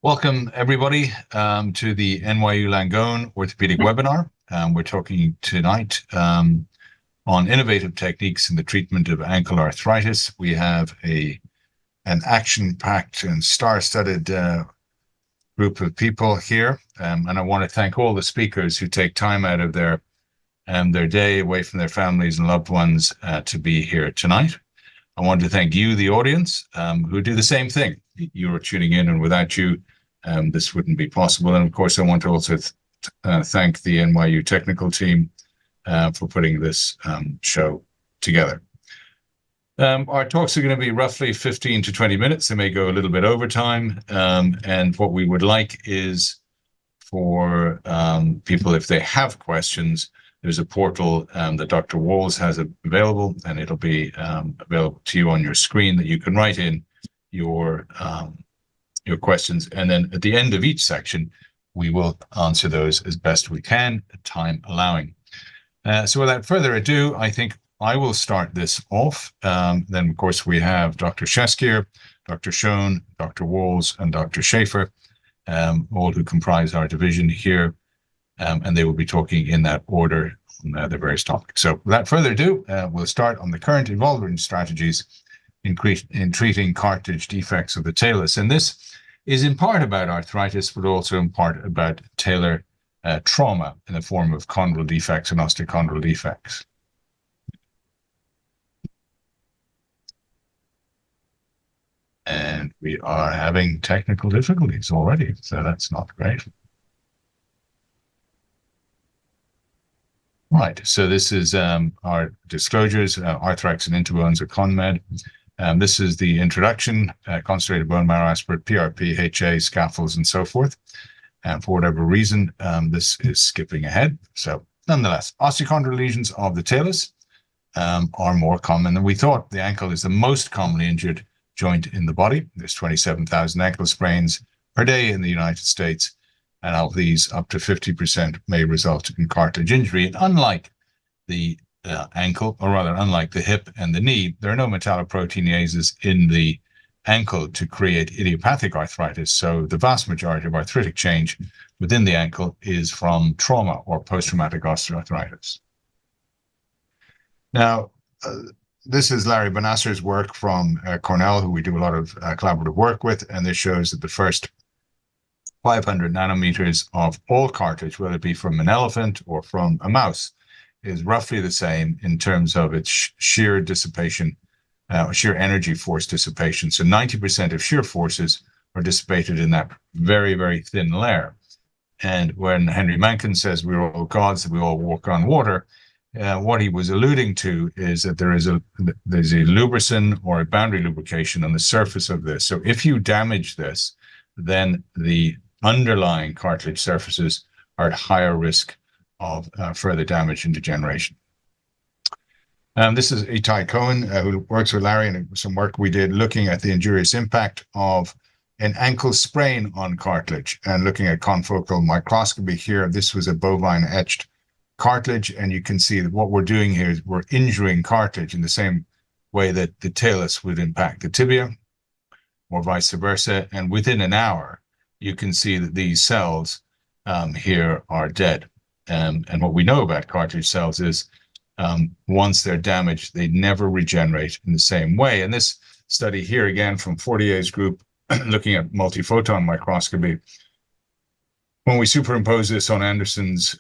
Welcome, everybody, to the NYU Langone Orthopedic webinar. We're talking tonight on innovative techniques in the treatment of ankle arthritis. We have an action-packed and star-studded group of people here, and I want to thank all the speakers who take time out of their day away from their families and loved ones to be here tonight. I want to thank you, the audience, who do the same thing. You are tuning in, and without you, this wouldn't be possible. And of course, I want to also thank the NYU technical team for putting this show together. Our talks are going to be roughly 15 to 20 minutes. They may go a little bit over time. And what we would like is for people, if they have questions, there's a portal that Dr. Walls has available, and it'll be available to you on your screen that you can write in your questions. And then at the end of each section, we will answer those as best we can, time allowing. So without further ado, I think I will start this off. Then, of course, we have Dr. Sheskier, Dr. Schoen, Dr. Walls, and Dr. Schaefer, all who comprise our division here. And they will be talking in that order on the various topics. So without further ado, we'll start on the current evolving strategies in treating cartilage defects of the talus. And this is in part about arthritis, but also in part about talar trauma in the form of chondral defects and osteochondral defects. And we are having technical difficulties already, so that's not great. Right, so this is our disclosures, Arthritis and Interbones of ConMed. This is the introduction, concentrated bone marrow aspirate, PRP, HA, scaffolds, and so forth. And for whatever reason, this is skipping ahead. So nonetheless, osteochondral lesions of the talus are more common than we thought. The ankle is the most commonly injured joint in the body. There's 27,000 ankle sprains per day in the United States. And of these, up to 50% may result in cartilage injury. And unlike the ankle, or rather unlike the hip and the knee, there are no metalloproteinases in the ankle to create idiopathic arthritis. So the vast majority of arthritic change within the ankle is from trauma or post-traumatic osteoarthritis. Now, this is Larry Bonasser's work from Cornell, who we do a lot of collaborative work with, and this shows that the first 500 nanometers of all cartilage, whether it be from an elephant or from a mouse, is roughly the same in terms of its shear dissipation, shear energy force dissipation. So 90% of shear forces are dissipated in that very, very thin layer. And when Henry Mencken says we're all gods, that we all walk on water, what he was alluding to is that there's a lubricin or a boundary lubrication on the surface of this. So if you damage this, then the underlying cartilage surfaces are at higher risk of further damage and degeneration. This is Itai Cohen, who works with Larry, and some work we did looking at the injurious impact of an ankle sprain on cartilage and looking at confocal microscopy here. This was a bovine etched cartilage, and you can see that what we're doing here is we're injuring cartilage in the same way that the talus would impact the tibia, or vice versa. And within an hour, you can see that these cells here are dead. And what we know about cartilage cells is once they're damaged, they never regenerate in the same way. And this study here, again, from Fortier's group, looking at multiphoton microscopy, when we superimpose this on Anderson's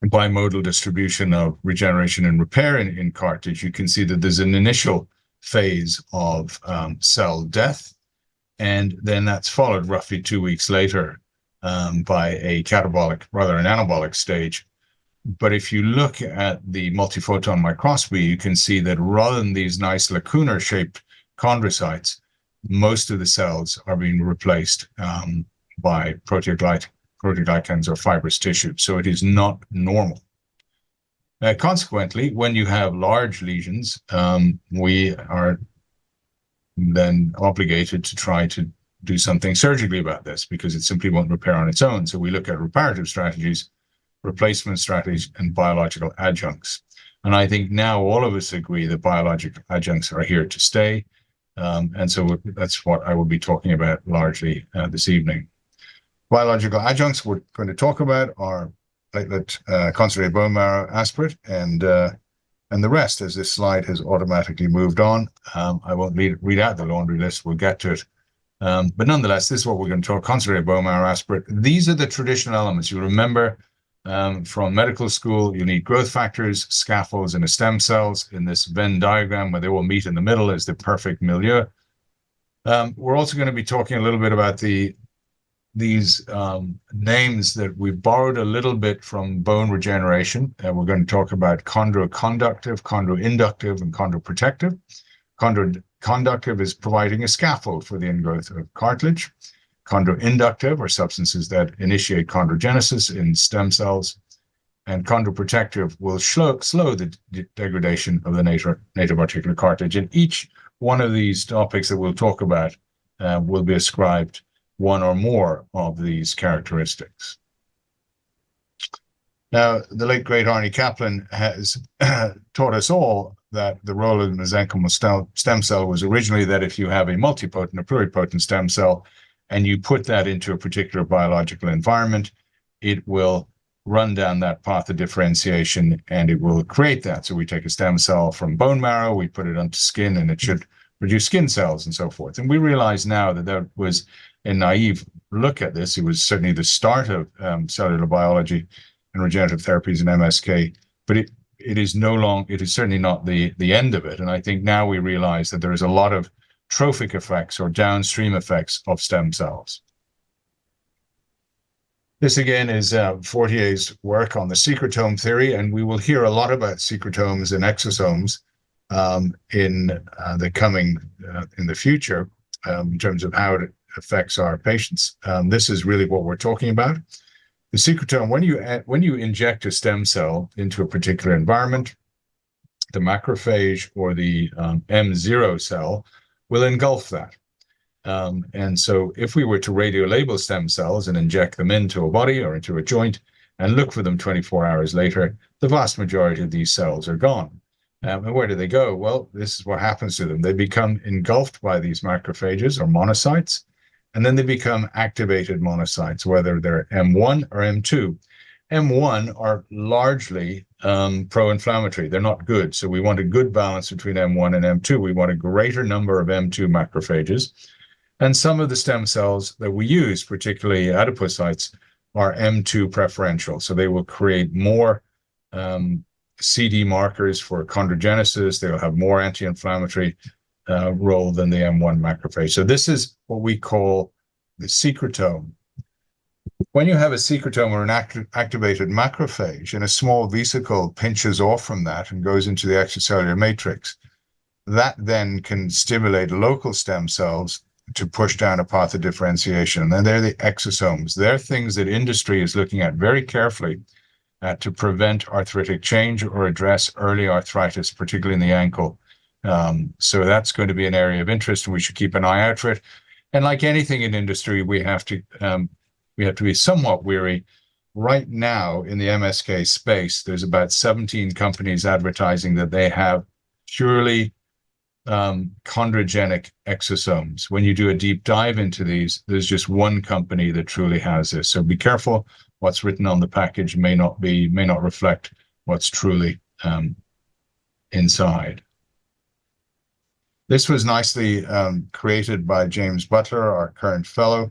bimodal distribution of regeneration and repair in cartilage, you can see that there's an initial phase of cell death, and then that's followed roughly 2 weeks later by a catabolic, rather an anabolic stage. But if you look at the multiphoton microscopy, you can see that rather than these nice lacunar-shaped chondrocytes, most of the cells are being replaced by proteoglycans or fibrous tissue. So it is not normal. Consequently, when you have large lesions, we are then obligated to try to do something surgically about this because it simply won't repair on its own. So we look at reparative strategies, replacement strategies, and biological adjuncts. And I think now all of us agree that biological adjuncts are here to stay. And so that's what I will be talking about largely this evening. Biological adjuncts we're going to talk about are platelet concentrated bone marrow aspirate and the rest, as this slide has automatically moved on. I won't read out the laundry list. We'll get to it. But nonetheless, this is what we're going to talk, concentrated bone marrow aspirate. These are the traditional elements. You remember from medical school, you need growth factors, scaffolds, and stem cells in this Venn diagram where they will meet in the middle as the perfect milieu. We're also going to be talking a little bit about these names that we borrowed a little bit from bone regeneration. We're going to talk about chondroconductive, chondroinductive, and chondroprotective. Chondroconductive is providing a scaffold for the ingrowth of cartilage. Chondroinductive are substances that initiate chondrogenesis in stem cells. And chondroprotective will slow the degradation of the native articular cartilage. And each one of these topics that we'll talk about will be ascribed one or more of these characteristics. Now, the late, great Arnie Kaplan has taught us all that the role of the mesenchymal stem cell was originally that if you have a multipotent, a pluripotent stem cell, and you put that into a particular biological environment, it will run down that path of differentiation and it will create that. So we take a stem cell from bone marrow, we put it onto skin, and it should produce skin cells and so forth. And we realize now that that was a naive look at this. It was certainly the start of cellular biology and regenerative therapies in MSK, but it is certainly not the end of it. And I think now we realize that there is a lot of trophic effects or downstream effects of stem cells. This again is Fortier's work on the secretome theory, and we will hear a lot about secretomes and exosomes in the future in terms of how it affects our patients. This is really what we're talking about. The secretome, when you inject a stem cell into a particular environment, the macrophage or the M0 cell will engulf that. And so if we were to radiolabel stem cells and inject them into a body or into a joint and look for them 24 hours later, the vast majority of these cells are gone. And where do they go? Well, this is what happens to them. They become engulfed by these macrophages or monocytes, and then they become activated monocytes, whether they're M1 or M2. M1 are largely pro-inflammatory. They're not good. So we want a good balance between M1 and M2. We want a greater number of M2 macrophages. And some of the stem cells that we use, particularly adipocytes, are M2 preferential. So they will create more CD markers for chondrogenesis. They'll have more anti-inflammatory role than the M1 macrophage. So this is what we call the secretome. When you have a secretome or an activated macrophage and a small vesicle pinches off from that and goes into the extracellular matrix, that then can stimulate local stem cells to push down a path of differentiation. And then they're the exosomes. They're things that industry is looking at very carefully to prevent arthritic change or address early arthritis, particularly in the ankle. So that's going to be an area of interest, and we should keep an eye out for it. And like anything in industry, we have to be somewhat wary. Right now in the MSK space, there's about 17 companies advertising that they have purely chondrogenic exosomes. When you do a deep dive into these, there's just one company that truly has this. So be careful. What's written on the package may not reflect what's truly inside. This was nicely created by James Butler, our current fellow.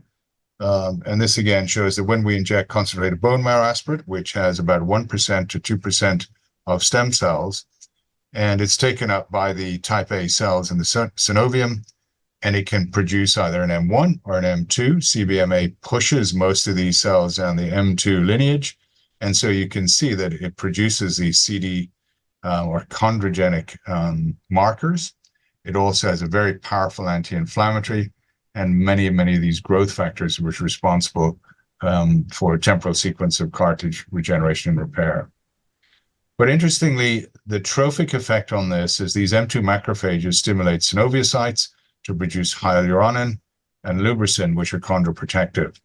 And this again shows that when we inject concentrated bone marrow aspirate, which has about 1% to 2% of stem cells, and it's taken up by the type A cells in the synovium, and it can produce either an M1 or an M2. CBMA pushes most of these cells down the M2 lineage, and so you can see that it produces these CD or chondrogenic markers. It also has a very powerful anti-inflammatory and many of these growth factors which are responsible for a temporal sequence of cartilage regeneration and repair. But interestingly, the trophic effect on this is these M2 macrophages stimulate synoviocytes to produce hyaluronin and lubricin, which are chondroprotective.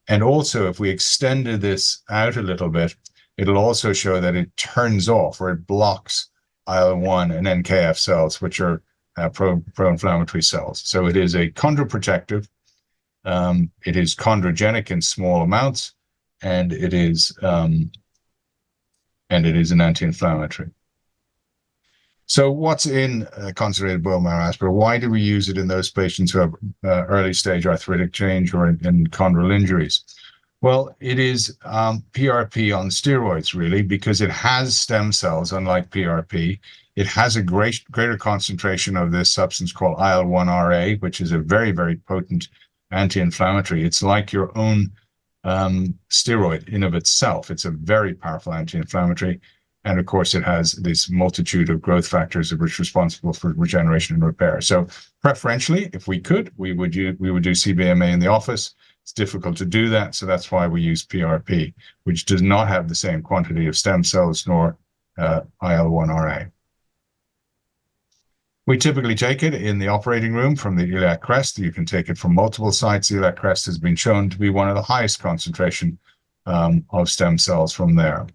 And also, if we extended this out a little bit, it'll also show that it turns off or it blocks IL-1 and NKF cells, which are pro-inflammatory cells. So it is a chondroprotective, it is chondrogenic in small amounts, and it is an anti-inflammatory. So what's in concentrated bone marrow aspirate? Why do we use it in those patients who have early stage arthritic change or in chondral injuries? Well, it is PRP on steroids, really, because it has stem cells, unlike PRP. It has a greater concentration of this substance called IL-1RA, which is a very, very potent anti-inflammatory. It's like your own steroid in of itself. It's a very powerful anti-inflammatory. And of course, it has this multitude of growth factors which are responsible for regeneration and repair. So preferentially, if we could, we would do CBMA in the office. It's difficult to do that, so that's why we use PRP, which does not have the same quantity of stem cells nor IL-1RA. We typically take it in the operating room from the iliac crest. You can take it from multiple sites. The iliac crest has been shown to be one of the highest concentration of stem cells from there.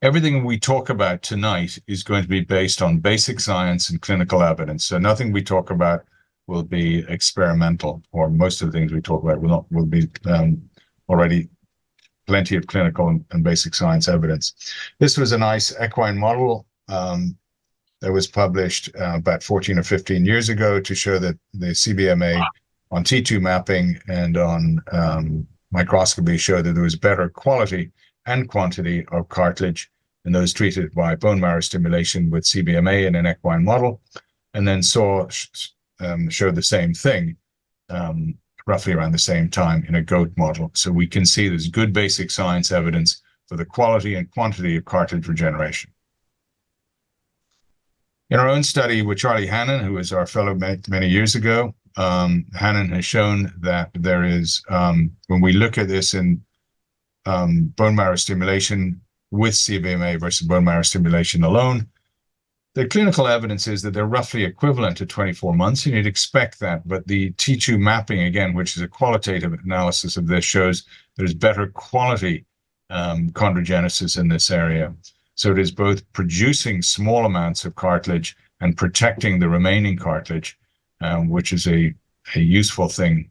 Everything we talk about tonight is going to be based on basic science and clinical evidence. So nothing we talk about will be experimental, or most of the things we talk about will be already plenty of clinical and basic science evidence. This was a nice equine model that was published about 14 or 15 years ago to show that the CBMA on T2 mapping and on microscopy showed that there was better quality and quantity of cartilage in those treated by bone marrow stimulation with CBMA in an equine model, and then showed the same thing roughly around the same time in a goat model. So we can see there's good basic science evidence for the quality and quantity of cartilage regeneration. In our own study with Charlie Hannon, who was our fellow many years ago, Hannon has shown that there is, when we look at this in bone marrow stimulation with CBMA versus bone marrow stimulation alone, the clinical evidence is that they're roughly equivalent to 24 months, and you'd expect that. But the T2 mapping, again, which is a qualitative analysis of this, shows there's better quality chondrogenesis in this area. So it is both producing small amounts of cartilage and protecting the remaining cartilage, which is a useful thing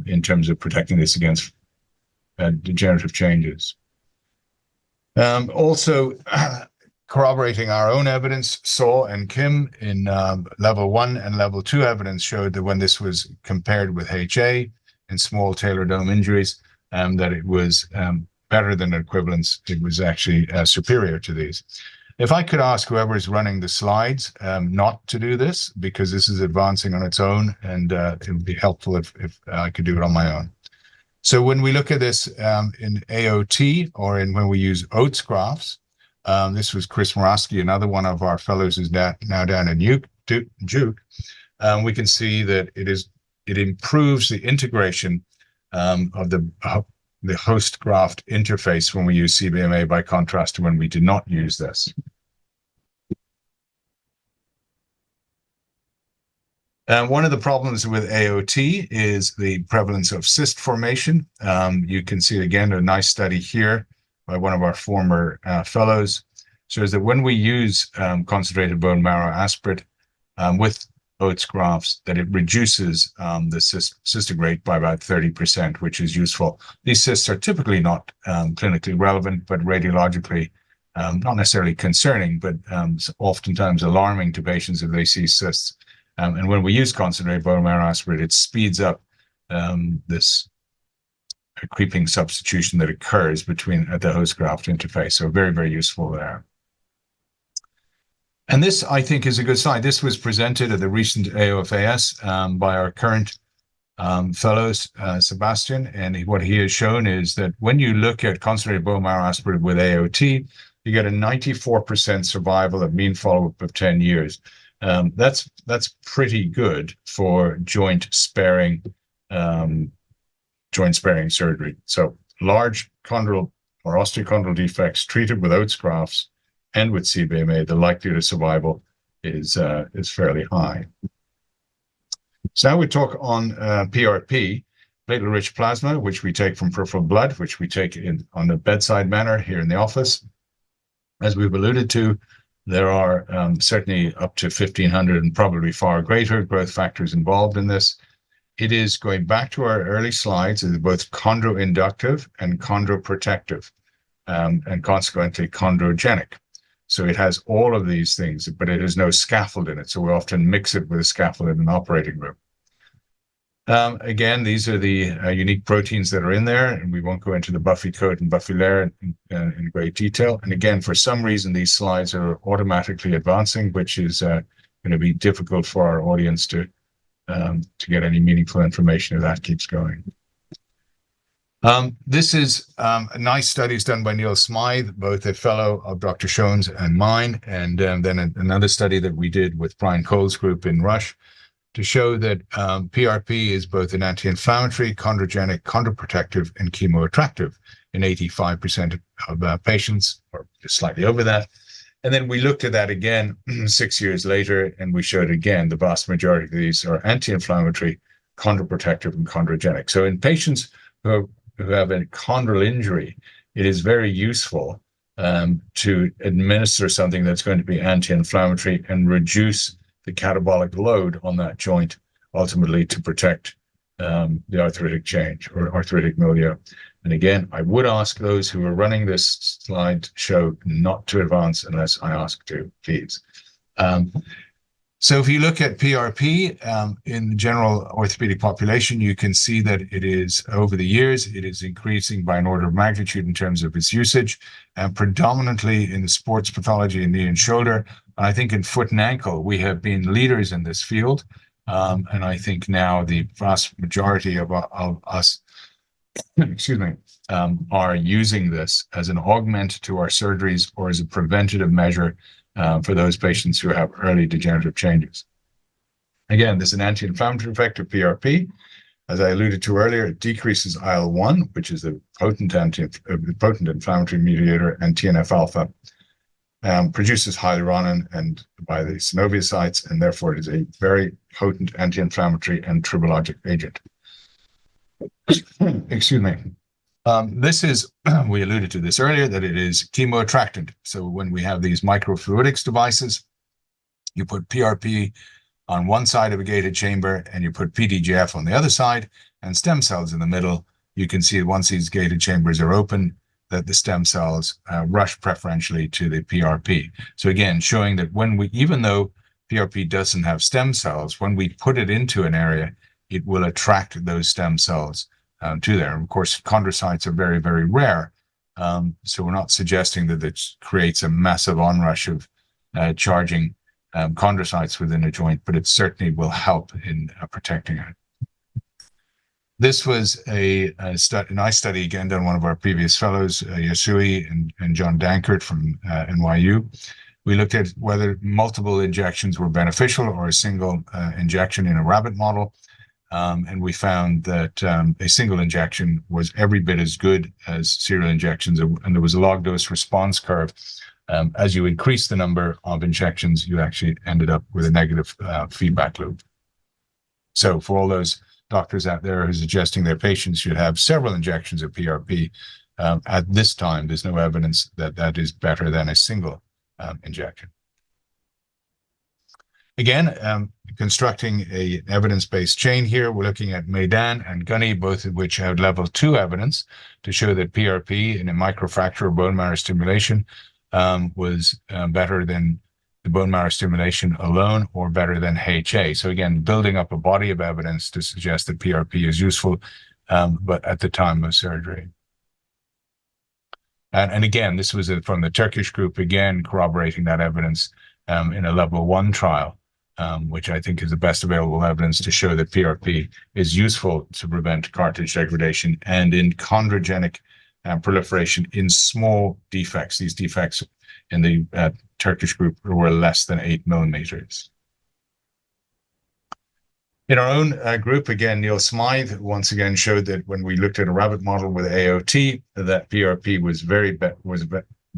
in terms of protecting this against degenerative changes. Also, corroborating our own evidence, Saw and Kim in level 1 and level 2 evidence showed that when this was compared with HA in small talar dome injuries, that it was better than equivalence. It was actually superior to these. If I could ask whoever is running the slides not to do this, because this is advancing on its own, and it would be helpful if I could do it on my own. So when we look at this in AOT, or when we use Oates graphs, this was Chris Morawski, another one of our fellows who's now down in Duke. We can see that it improves the integration of the host graft interface when we use CBMA, by contrast to when we did not use this. One of the problems with AOT is the prevalence of cyst formation. You can see, again, a nice study here by one of our former fellows, shows that when we use concentrated bone marrow aspirate with Oates grafts, that it reduces the cystic rate by about 30%, which is useful. These cysts are typically not clinically relevant, but radiologically not necessarily concerning, but oftentimes alarming to patients if they see cysts. And when we use concentrated bone marrow aspirate, it speeds up this creeping substitution that occurs at the host graft interface. So very, very useful there. And this, I think, is a good slide. This was presented at the recent AOFAS by our current fellows, Sebastian. And what he has shown is that when you look at concentrated bone marrow aspirate with AOT, you get a 94% survival at mean follow-up of 10 years. That's pretty good for joint sparing surgery. So large chondral or osteochondral defects treated with Oates grafts and with CBMA, the likelihood of survival is fairly high. So now we talk on PRP, platelet-rich plasma, which we take from peripheral blood, which we take on the bedside manner here in the office. As we've alluded to, There are certainly up to 1,500 and probably far greater growth factors involved in this. It is, going back to our early slides, is both chondroinductive and chondroprotective, and consequently chondrogenic. So it has all of these things, but it has no scaffold in it. So we often mix it with a scaffold in an operating room. Again, these are the unique proteins that are in there, and we won't go into the buffy coat and buffy layer in great detail. And again, for some reason, these slides are automatically advancing, which is going to be difficult for our audience to get any meaningful information if that keeps going. This is a nice studies done by Neil Smythe, both a fellow of Dr. Schoen's and mine, and then another study that we did with Brian Cole's group in Rush to show that PRP is both an anti-inflammatory, chondrogenic, chondroprotective, and chemoattractive in 85% of patients, or just slightly over that. And then we looked at that again 6 years later, and we showed again the vast majority of these are anti-inflammatory, chondroprotective, and chondrogenic. So in patients who have a chondral injury, it is very useful to administer something that's going to be anti-inflammatory and reduce the catabolic load on that joint, ultimately to protect the arthritic change or arthritic milieu. And again, I would ask those who are running this slide show not to advance unless I ask to, please. So if you look at PRP in the general orthopedic population, you can see that it is, over the years, it is increasing by an order of magnitude in terms of its usage, and predominantly in the sports pathology in knee and shoulder. I think in foot and ankle, we have been leaders in this field. And I think now the vast majority of us, excuse me, are using this as an augment to our surgeries or as a preventative measure for those patients who have early degenerative changes. Again, there's an anti-inflammatory effect of PRP. As I alluded to earlier, it decreases IL-1, which is the potent inflammatory mediator, and TNF-alpha. Produces hyaluronan and by the synoviocytes, and therefore it is a very potent anti-inflammatory and tribologic agent. Excuse me. This is, we alluded to this earlier, that it is chemoattractant. So when we have these microfluidics devices, you put PRP on one side of a gated chamber and you put PDGF on the other side and stem cells in the middle. You can see once these gated chambers are open, that the stem cells rush preferentially to the PRP. So again, showing that when we, even though PRP doesn't have stem cells, when we put it into an area, it will attract those stem cells to there. And of course, chondrocytes are very, very rare. So we're not suggesting that it creates a massive onrush of charging chondrocytes within a joint, but it certainly will help in protecting it. This was a nice study, again, done one of our previous fellows, Yasui and John Dankert from NYU. We looked at whether multiple injections were beneficial or a single injection in a rabbit model. And we found that a single injection was every bit as good as serial injections, and there was a log dose response curve. As you increase the number of injections, you actually ended up with a negative feedback loop. So for all those doctors out there who are suggesting their patients should have several injections of PRP, at this time, there's no evidence that that is better than a single injection. Again, constructing an evidence-based chain here, we're looking at Maidan and Gunny, both of which have level 2 evidence to show that PRP in a microfracture or bone marrow stimulation was better than the bone marrow stimulation alone or better than HA. So again, building up a body of evidence to suggest that PRP is useful, but at the time of surgery. And again, this was from the Turkish group, again, corroborating that evidence in a level 1 trial, which I think is the best available evidence to show that PRP is useful to prevent cartilage degradation and in chondrogenic proliferation in small defects. These defects in the Turkish group were less than 8 millimeters. In our own group, again, Neil Smythe once again showed that when we looked at a rabbit model with AOT, that PRP was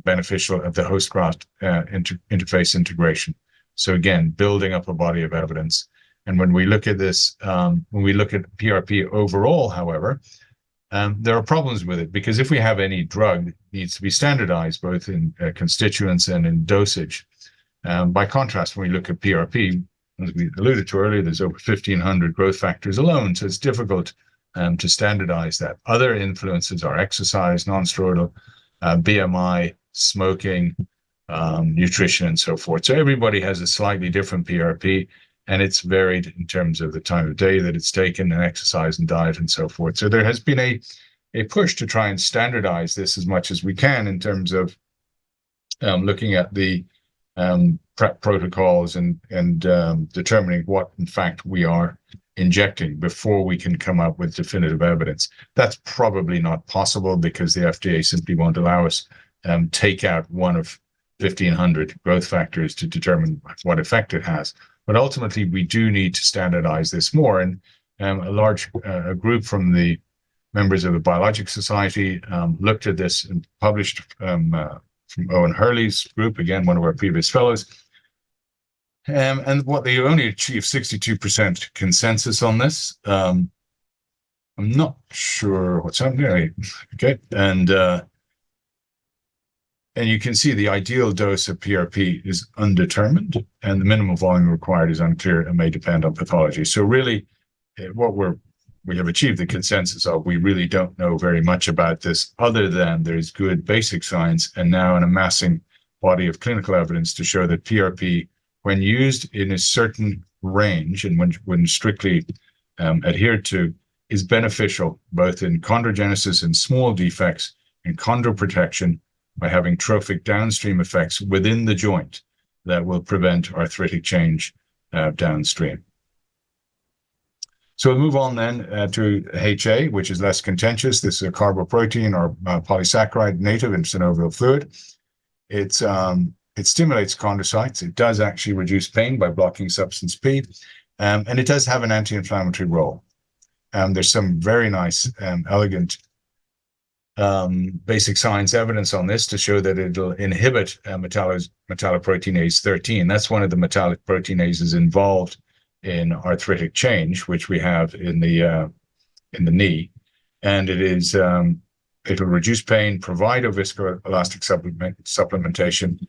beneficial at the host graft interface integration. So again, building up a body of evidence. And when we look at this, when we look at PRP overall, however, there are problems with it, because if we have any drug, it needs to be standardized both in constituents and in dosage. By contrast, when we look at PRP, as we alluded to earlier, there's over 1,500 growth factors alone, so it's difficult to standardize that. Other influences are exercise, non-steroidal, BMI, smoking, nutrition, and so forth. So everybody has a slightly different PRP, and it's varied in terms of the time of day that it's taken, and exercise and diet, and so forth. So there has been a push to try and standardize this as much as we can in terms of looking at the prep protocols and determining what, in fact, we are injecting before we can come up with definitive evidence. That's probably not possible because the FDA simply won't allow us take out one of 1,500 growth factors to determine what effect it has. But ultimately, we do need to standardize this more. And a large group from the members of the Biologic Society looked at this and published from Owen Hurley's group, again, one of our previous fellows. And what they only achieved 62% consensus on this. I'm not sure what's happening. Okay, and you can see the ideal dose of PRP is undetermined, and the minimum volume required is unclear and may depend on pathology. So really, what we have achieved the consensus of, we really don't know very much about this, other than there's good basic science and now an amassing body of clinical evidence to show that PRP, when used in a certain range and when strictly adhered to, is beneficial both in chondrogenesis and small defects, in chondroprotection, by having trophic downstream effects within the joint that will prevent arthritic change downstream. So we'll move on then to HA, which is less contentious. This is a carboprotein or polysaccharide native in synovial fluid. It stimulates chondrocytes. It does actually reduce pain by blocking substance P, and it does have an anti-inflammatory role. There's some very nice, elegant basic science evidence on this to show that it'll inhibit metalloproteinase 13. That's one of the metallic proteinases involved in arthritic change, which we have in the knee, and it'll reduce pain, provide a viscoelastic supplementation,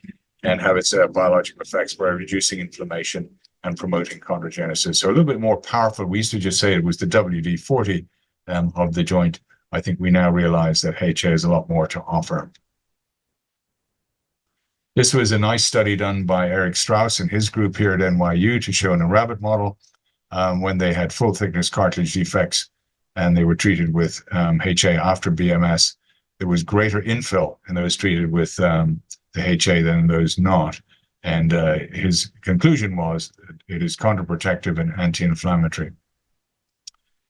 and have its biological effects by reducing inflammation and promoting chondrogenesis. So a little bit more powerful. We used to just say it was the WD-40 of the joint. I think we now realize that HA has a lot more to offer. This was a nice study done by Eric Strauss and his group here at NYU to show in a rabbit model when they had full thickness cartilage defects and they were treated with HA after BMS. There was greater infill in those treated with the HA than those not. And his conclusion was it is chondroprotective and anti-inflammatory.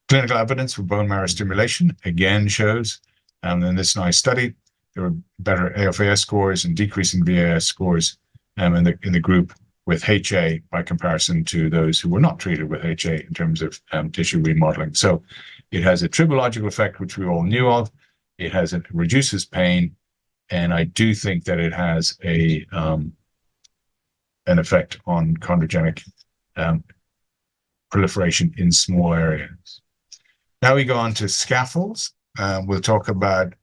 Clinical evidence for bone marrow stimulation again shows in this nice study there were better AFAS scores and decreasing VAS scores in the group with HA by comparison to those who were not treated with HA in terms of tissue remodeling. So it has a tribological effect, which we all knew of. It reduces pain, and I do think that it has an effect on chondrogenic proliferation in small areas. Now we go on to scaffolds. We'll talk about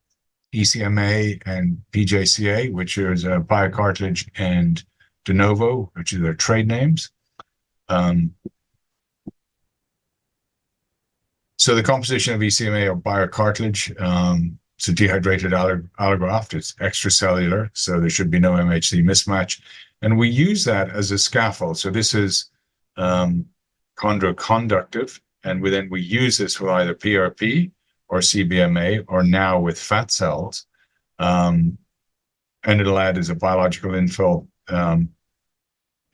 ECMA and PJCA, which is BioCartilage and De Novo, which are their trade names. So the composition of ECMA or BioCartilage, it's a dehydrated allograft. It's extracellular, so there should be no MHC mismatch. And we use that as a scaffold. So this is chondroconductive, and we use this with either PRP or CBMA, or now with fat cells. And it'll add as a biological infill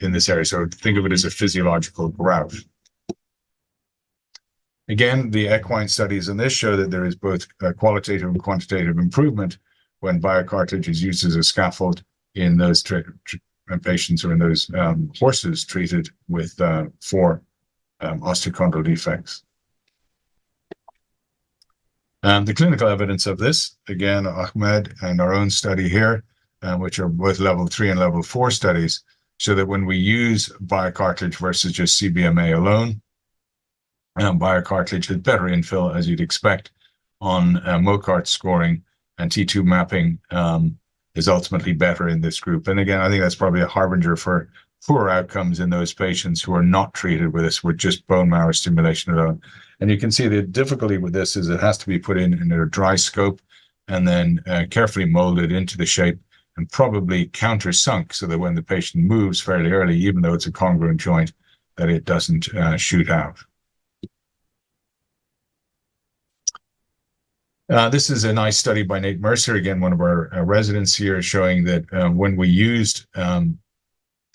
in this area. So think of it as a physiological grout. Again, the equine studies in this show that there is both qualitative and quantitative improvement when BioCartilage is used as a scaffold in those patients or in those horses treated with for osteochondral defects. The clinical evidence of this, again, Ahmed and our own study here, which are both level 3 and level 4 studies, show that when we use BioCartilage versus just CBMA alone, BioCartilage has better infill, as you'd expect, on MOCART scoring and T2 mapping is ultimately better in this group. And again, I think that's probably a harbinger for poor outcomes in those patients who are not treated with this, with just bone marrow stimulation alone. And you can see the difficulty with this is it has to be put in a dry scope and then carefully molded into the shape and probably countersunk so that when the patient moves fairly early, even though it's a congruent joint, that it doesn't shoot out. This is a nice study by Nate Mercer, again, one of our residents here, showing that when we used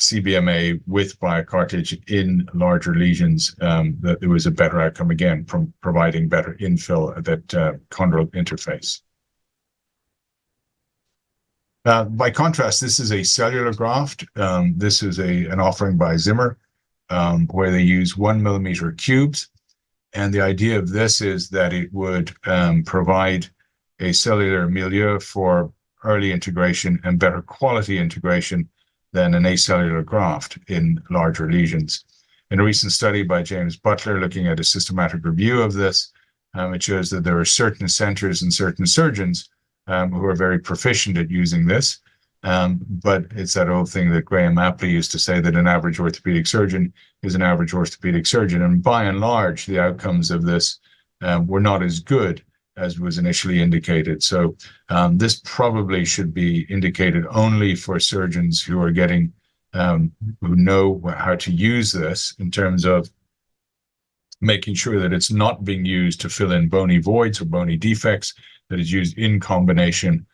CBMA with biocartilage in larger lesions, that there was a better outcome, again, from providing better infill at that chondral interface. By contrast, this is a cellular graft. This is an offering by Zimmer, where they use 1 millimeter cubes. And the idea of this is that it would provide a cellular milieu for early integration and better quality integration than an acellular graft in larger lesions. In a recent study by James Butler looking at a systematic review of this, it shows that there are certain centers and certain surgeons who are very proficient at using this. But it's that old thing that Graham Apley used to say, that an average orthopedic surgeon is an average orthopedic surgeon. And by and large, the outcomes of this were not as good as was initially indicated. So this probably should be indicated only for surgeons who are getting, who know how to use this in terms of making sure that it's not being used to fill in bony voids or bony defects, that is used in combination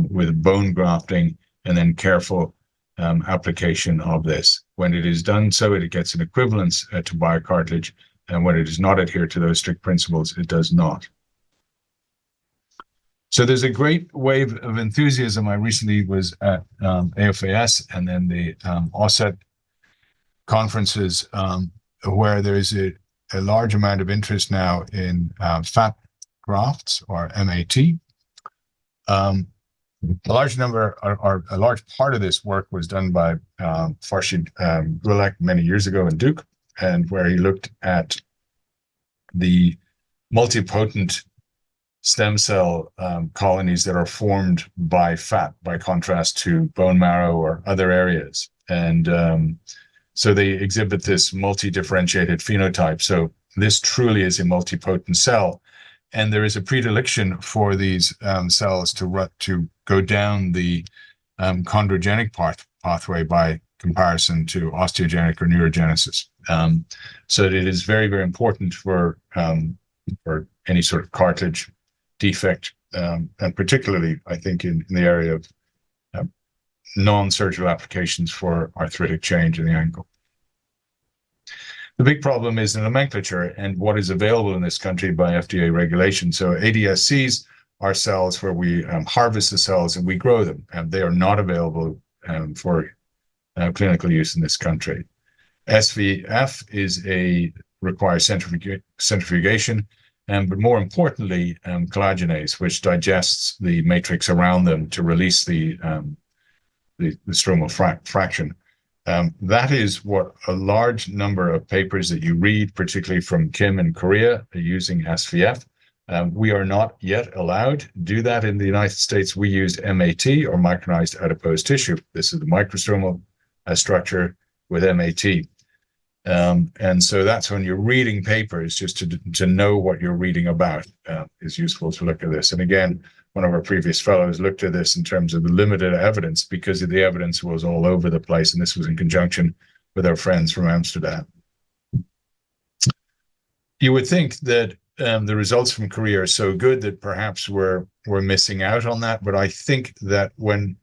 with bone grafting and then careful application of this. When it is done so, it gets an equivalence to biocartilage, and when it does not adhere to those strict principles, it does not. So there's a great wave of enthusiasm. I recently was at AFAS and then the OSSET conferences, where there's a large amount of interest now in fat grafts, or MAT. A large number, or a large part of this work was done by Farshid Gulak many years ago in Duke, and where he looked at the multipotent stem cell colonies that are formed by fat, by contrast to bone marrow or other areas. And so they exhibit this multi-differentiated phenotype. So this truly is a multipotent cell. And there is a predilection for these cells to go down the chondrogenic pathway by comparison to osteogenic or neurogenesis. So it is very, very important for any sort of cartilage defect, and particularly, I think, in the area of non-surgical applications for arthritic change in the ankle. The big problem is the nomenclature and what is available in this country by FDA regulation. So ADSCs are cells where we harvest the cells and we grow them, and they are not available for clinical use in this country. SVF requires centrifugation, but more importantly, collagenase, which digests the matrix around them to release the stromal fraction. That is what a large number of papers that you read, particularly from Kim in Korea, are using SVF. We are not yet allowed to do that in the United States. We used MAT, or micronized adipose tissue. This is the microstromal structure with MAT. And so that's when you're reading papers, just to know what you're reading about is useful to look at this. And again, one of our previous fellows looked at this in terms of the limited evidence, because the evidence was all over the place, and this was in conjunction with our friends from Amsterdam. You would think that the results from Korea are so good that perhaps we're missing out on that, but I think that when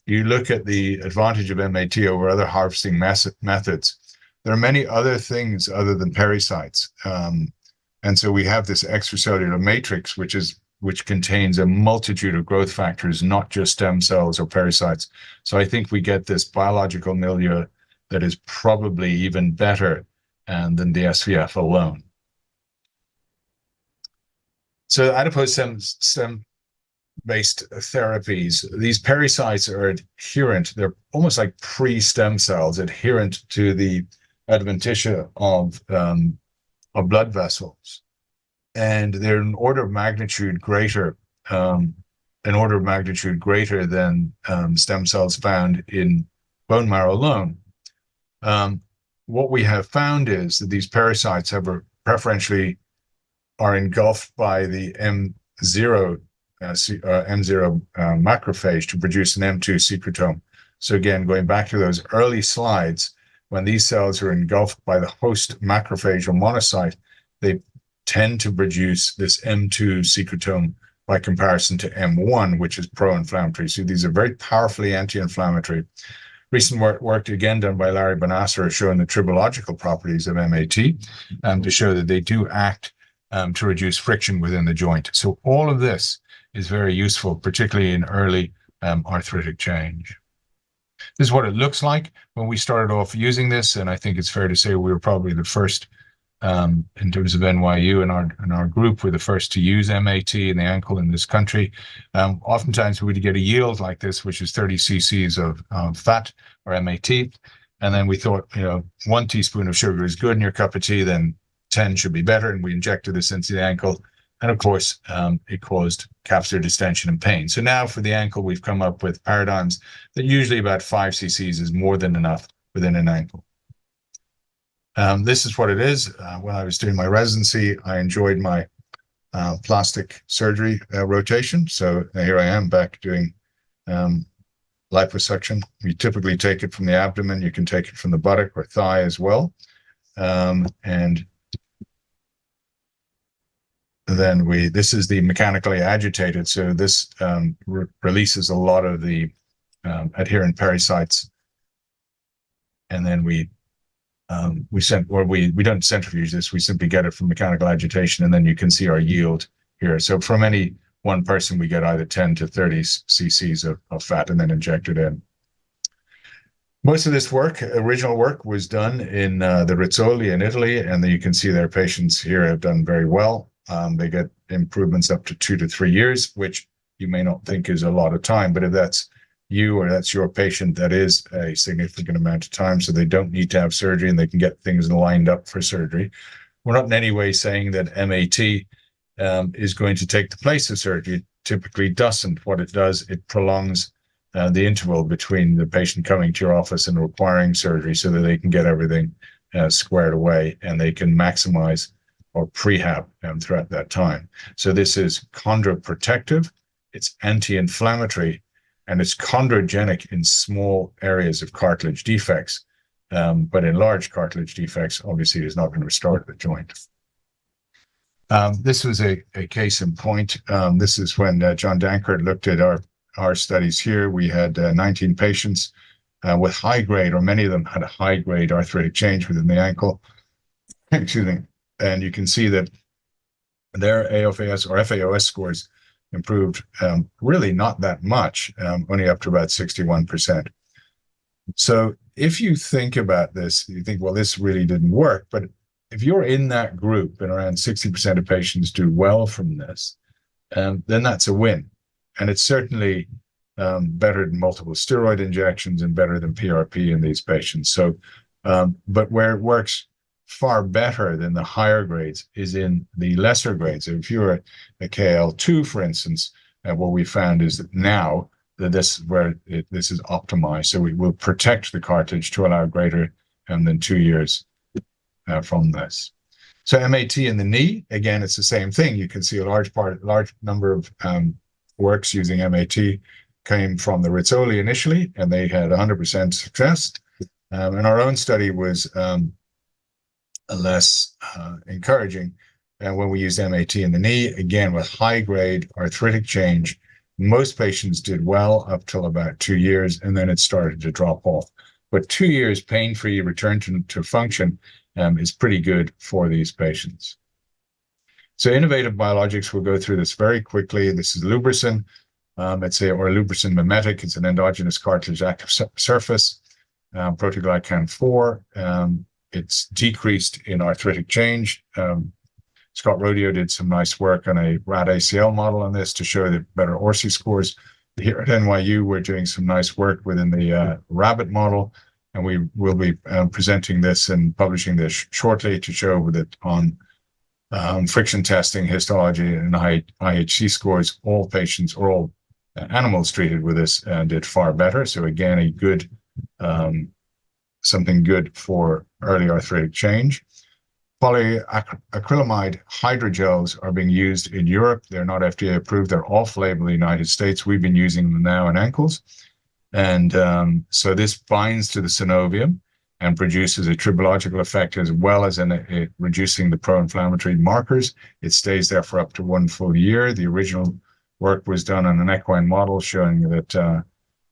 you look at the advantage of MAT over other harvesting methods, there are many other things other than pericytes. And so we have this extracellular matrix, which contains a multitude of growth factors, not just stem cells or pericytes. So I think we get this biological milieu that is probably even better than the SVF alone. So adipose stem-based therapies, these pericytes are adherent. They're almost like pre-stem cells, adherent to the adventitia of blood vessels. And they're an order of magnitude greater an order of magnitude greater than stem cells found in bone marrow alone. What we have found is that these parasites preferentially are engulfed by the M0 macrophage to produce an M2 secretome. So again, going back to those early slides, when these cells are engulfed by the host macrophage or monocyte, they tend to produce this M2 secretome by comparison to M1, which is pro-inflammatory. So these are very powerfully anti-inflammatory. Recent work again done by Larry Bonasser has shown the tribological properties of MAT to show that they do act to reduce friction within the joint. So all of this is very useful, particularly in early arthritic change. This is what it looks like when we started off using this, and I think it's fair to say we were probably the first, in terms of NYU and our group, were the first to use MAT in the ankle in this country. Oftentimes we'd get a yield like this, which is 30 cc's of fat or MAT, and then we thought, 1 teaspoon of sugar is good in your cup of tea, then 10 should be better, and we injected this into the ankle. And of course, it caused capsular distension and pain. So now for the ankle, we've come up with paradigms that usually about 5 cc's is more than enough within an ankle. This is what it is. When I was doing my residency, I enjoyed my plastic surgery rotation. So here I am back doing liposuction. We typically take it from the abdomen. You can take it from the buttock or thigh as well. And then this is the mechanically agitated. So this releases a lot of the adherent parasites. And then we don't centrifuge this. We simply get it from mechanical agitation, and then you can see our yield here. So from any one person, we get either 10 to 30 cc's of fat and then inject it in. Most of this original work, was done in the Rizzoli in Italy, and you can see their patients here have done very well. They get improvements up to 2 to 3 years, which you may not think is a lot of time, but if that's you or that's your patient, that is a significant amount of time. So they don't need to have surgery, and they can get things lined up for surgery. We're not in any way saying that MAT is going to take the place of surgery. It typically doesn't. What it does, it prolongs the interval between the patient coming to your office and requiring surgery, so that they can get everything squared away, and they can maximize or prehab throughout that time. So this is chondroprotective, it's anti-inflammatory, and it's chondrogenic in small areas of cartilage defects. But in large cartilage defects, obviously, it is not going to restore the joint. This was a case in point. This is when John Dankert looked at our studies here. We had 19 patients with high-grade, or many of them had a high-grade arthritic change within the ankle. Excuse me. And you can see that their AFAS or FAOS scores improved really not that much, only up to about 61%. So if you think about this, you think, well, this really didn't work. But if you're in that group and around 60% of patients do well from this, then that's a win. And it's certainly better than multiple steroid injections and better than PRP in these patients. So, but where it works far better than the higher grades is in the lesser grades. So if you're a KL2, for instance, what we found is that now that this is optimized. So we will protect the cartilage to allow greater than 2 years from this. So MAT in the knee, again, it's the same thing. You can see a large number of works using MAT came from the Rizzoli initially, and they had 100% success. And our own study was less encouraging. And when we used MAT in the knee, again, with high-grade arthritic change, most patients did well up till about 2 years, and then it started to drop off. But 2 years pain-free return to function is pretty good for these patients. So innovative biologics, we'll go through this very quickly. This is Lubricin, or Lubricin mimetic. It's an endogenous cartilage active surface, proteoglycan 4. It's decreased in arthritic change. Scott Rodeo did some nice work on a rat ACL model on this to show that better ORSI scores. Here at NYU, we're doing some nice work within the rabbit model, and we will be presenting this and publishing this shortly to show that on friction testing, histology, and IHC scores, all patients or all animals treated with this did far better. So again, a good something good for early arthritic change. Polyacrylamide hydrogels are being used in Europe. They're not FDA approved. They're off-label in the United States. We've been using them now in ankles. And so this binds to the synovium and produces a tribological effect as well as in reducing the pro-inflammatory markers. It stays there for up to 1 full year. The original work was done on an equine model showing that,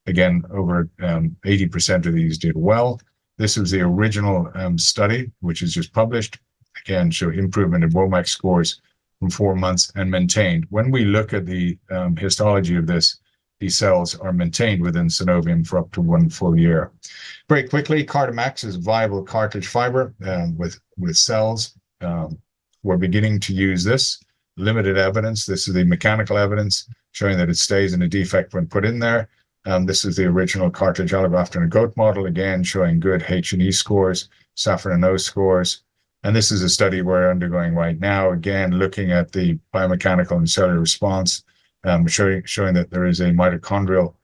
again, over 80% of these did well. This was the original study, which is just published. Again, showed improvement in WOMAC scores from 4 months and maintained. When we look at the histology of this, these cells are maintained within synovium for up to 1 full year. Very quickly, Cardimax is viable cartilage fiber with cells. We're beginning to use this. Limited evidence. This is the mechanical evidence showing that it stays in a defect when put in there. This is the original cartilage allograft in a goat model, again, showing good H&E scores, Safran O scores. And this is a study we're undergoing right now, again, looking at the biomechanical and cellular response, showing that there is a mitochondrial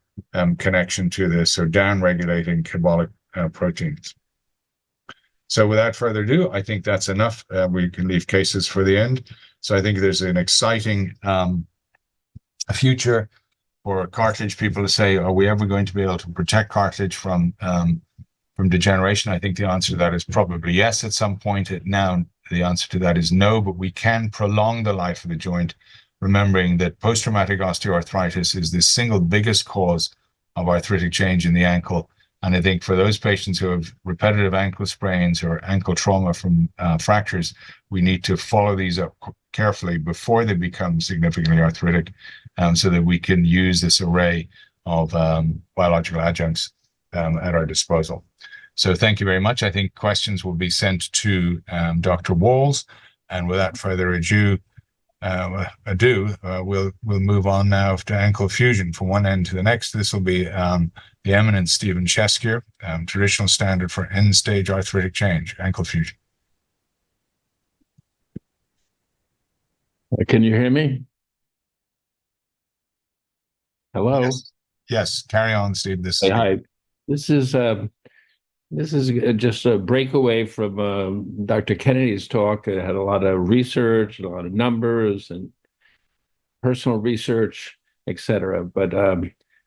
connection to this, so down-regulating catabolic proteins. So without further ado, I think that's enough. We can leave cases for the end. So I think there's an exciting future for cartilage. People to say, are we ever going to be able to protect cartilage from degeneration? I think the answer to that is probably yes at some point. Now, the answer to that is no, but we can prolong the life of the joint, remembering that post-traumatic osteoarthritis is the single biggest cause of arthritic change in the ankle. And I think for those patients who have repetitive ankle sprains or ankle trauma from fractures, we need to follow these up carefully before they become significantly arthritic, so that we can use this array of biological adjuncts at our disposal. So thank you very much. I think questions will be sent to Dr. Walls. And without further ado, we'll move on now to ankle fusion from one end to the next. This will be the eminent Stephen Cheskier, traditional standard for end-stage arthritic change, ankle fusion. Can you hear me? Hello? Yes. Carry on, Steve. Hi. This is just a breakaway from Dr. Kennedy's talk. It had a lot of research, a lot of numbers and personal research, et cetera. But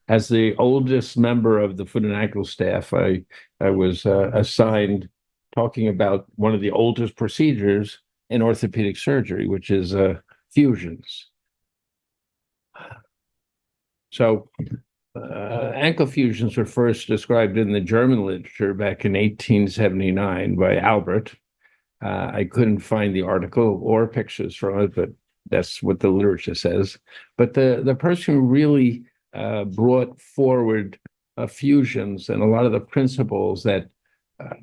as the oldest member of the foot and ankle staff, I was assigned talking about one of the oldest procedures in orthopedic surgery, which is fusions. So ankle fusions were first described in the German literature back in 1879 by Albert. I couldn't find the article or pictures from it, but that's what the literature says. But the person who really brought forward fusions and a lot of the principles that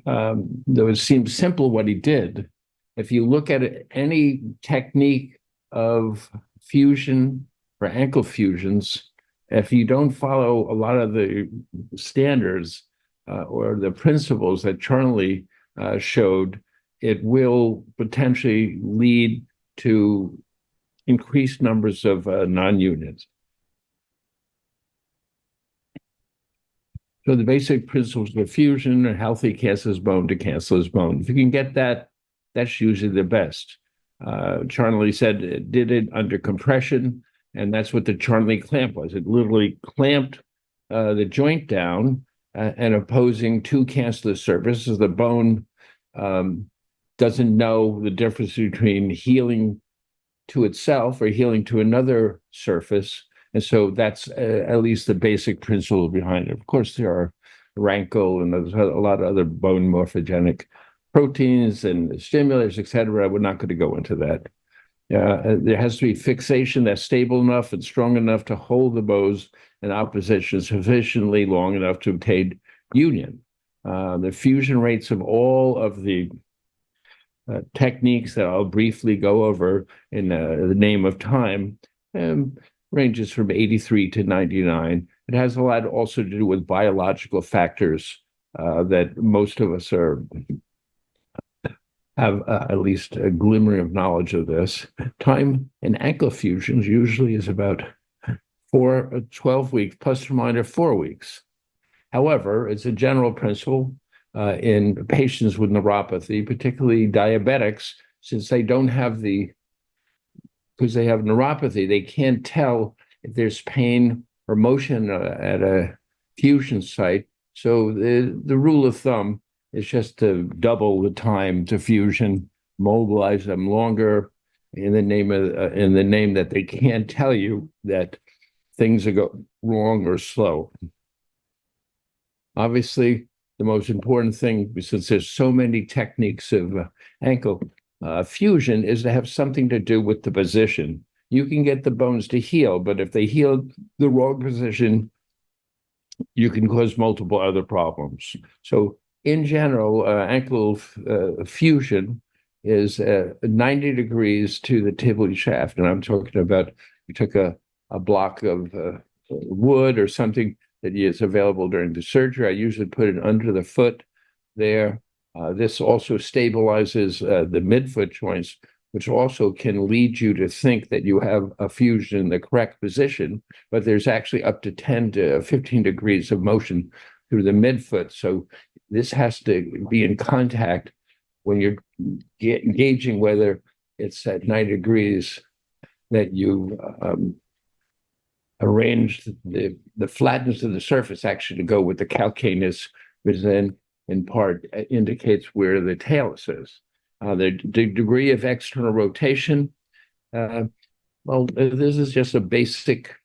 would seem simple what he did. If you look at it, any technique of fusion for ankle fusions, if you don't follow a lot of the standards or the principles that Charlie showed, it will potentially lead to increased numbers of non-unions. So the basic principles of fusion are healthy cancellous bone to cancellous bone. If you can get that, that's usually the best. Charlie said it did it under compression, and that's what the Charlie clamp was. It literally clamped the joint down and opposing two cancellous surfaces. The bone doesn't know the difference between healing to itself or healing to another surface. And so that's at least the basic principle behind it. Of course, there are rankle and there's a lot of other bone morphogenic proteins and stimulators, et cetera. We're not going to go into that. There has to be fixation that's stable enough and strong enough to hold the bones in opposition sufficiently long enough to obtain union. The fusion rates of all of the techniques that I'll briefly go over in the name of time ranges from 83 to 99. It has a lot also to do with biological factors that most of us have at least a glimmer of knowledge of this. Time in ankle fusions usually is about for 12 weeks, plus or minus 4 weeks. However, it's a general principle in patients with neuropathy, particularly diabetics, since they don't have because they have neuropathy, they can't tell if there's pain or motion at a fusion site. So the rule of thumb is just to double the time to fusion, mobilize them longer in the name that they can't tell you that things are going wrong or slow. Obviously, the most important thing, since there's so many techniques of ankle fusion, is to have something to do with the position. You can get the bones to heal, but if they heal the wrong position, you can cause multiple other problems. So in general, ankle fusion is 90 degrees to the tibia shaft. And I'm talking about, you took a block of wood or something that is available during the surgery. I usually put it under the foot there. This also stabilizes the midfoot joints, which also can lead you to think that you have a fusion in the correct position, but there's actually up to 10 to 15 degrees of motion through the midfoot. So this has to be in contact when you're gauging whether it's at 90 degrees that you arranged the flatness of the surface actually to go with the calcaneus, which then in part indicates where the talus is. The degree of external rotation, well, this is just a basic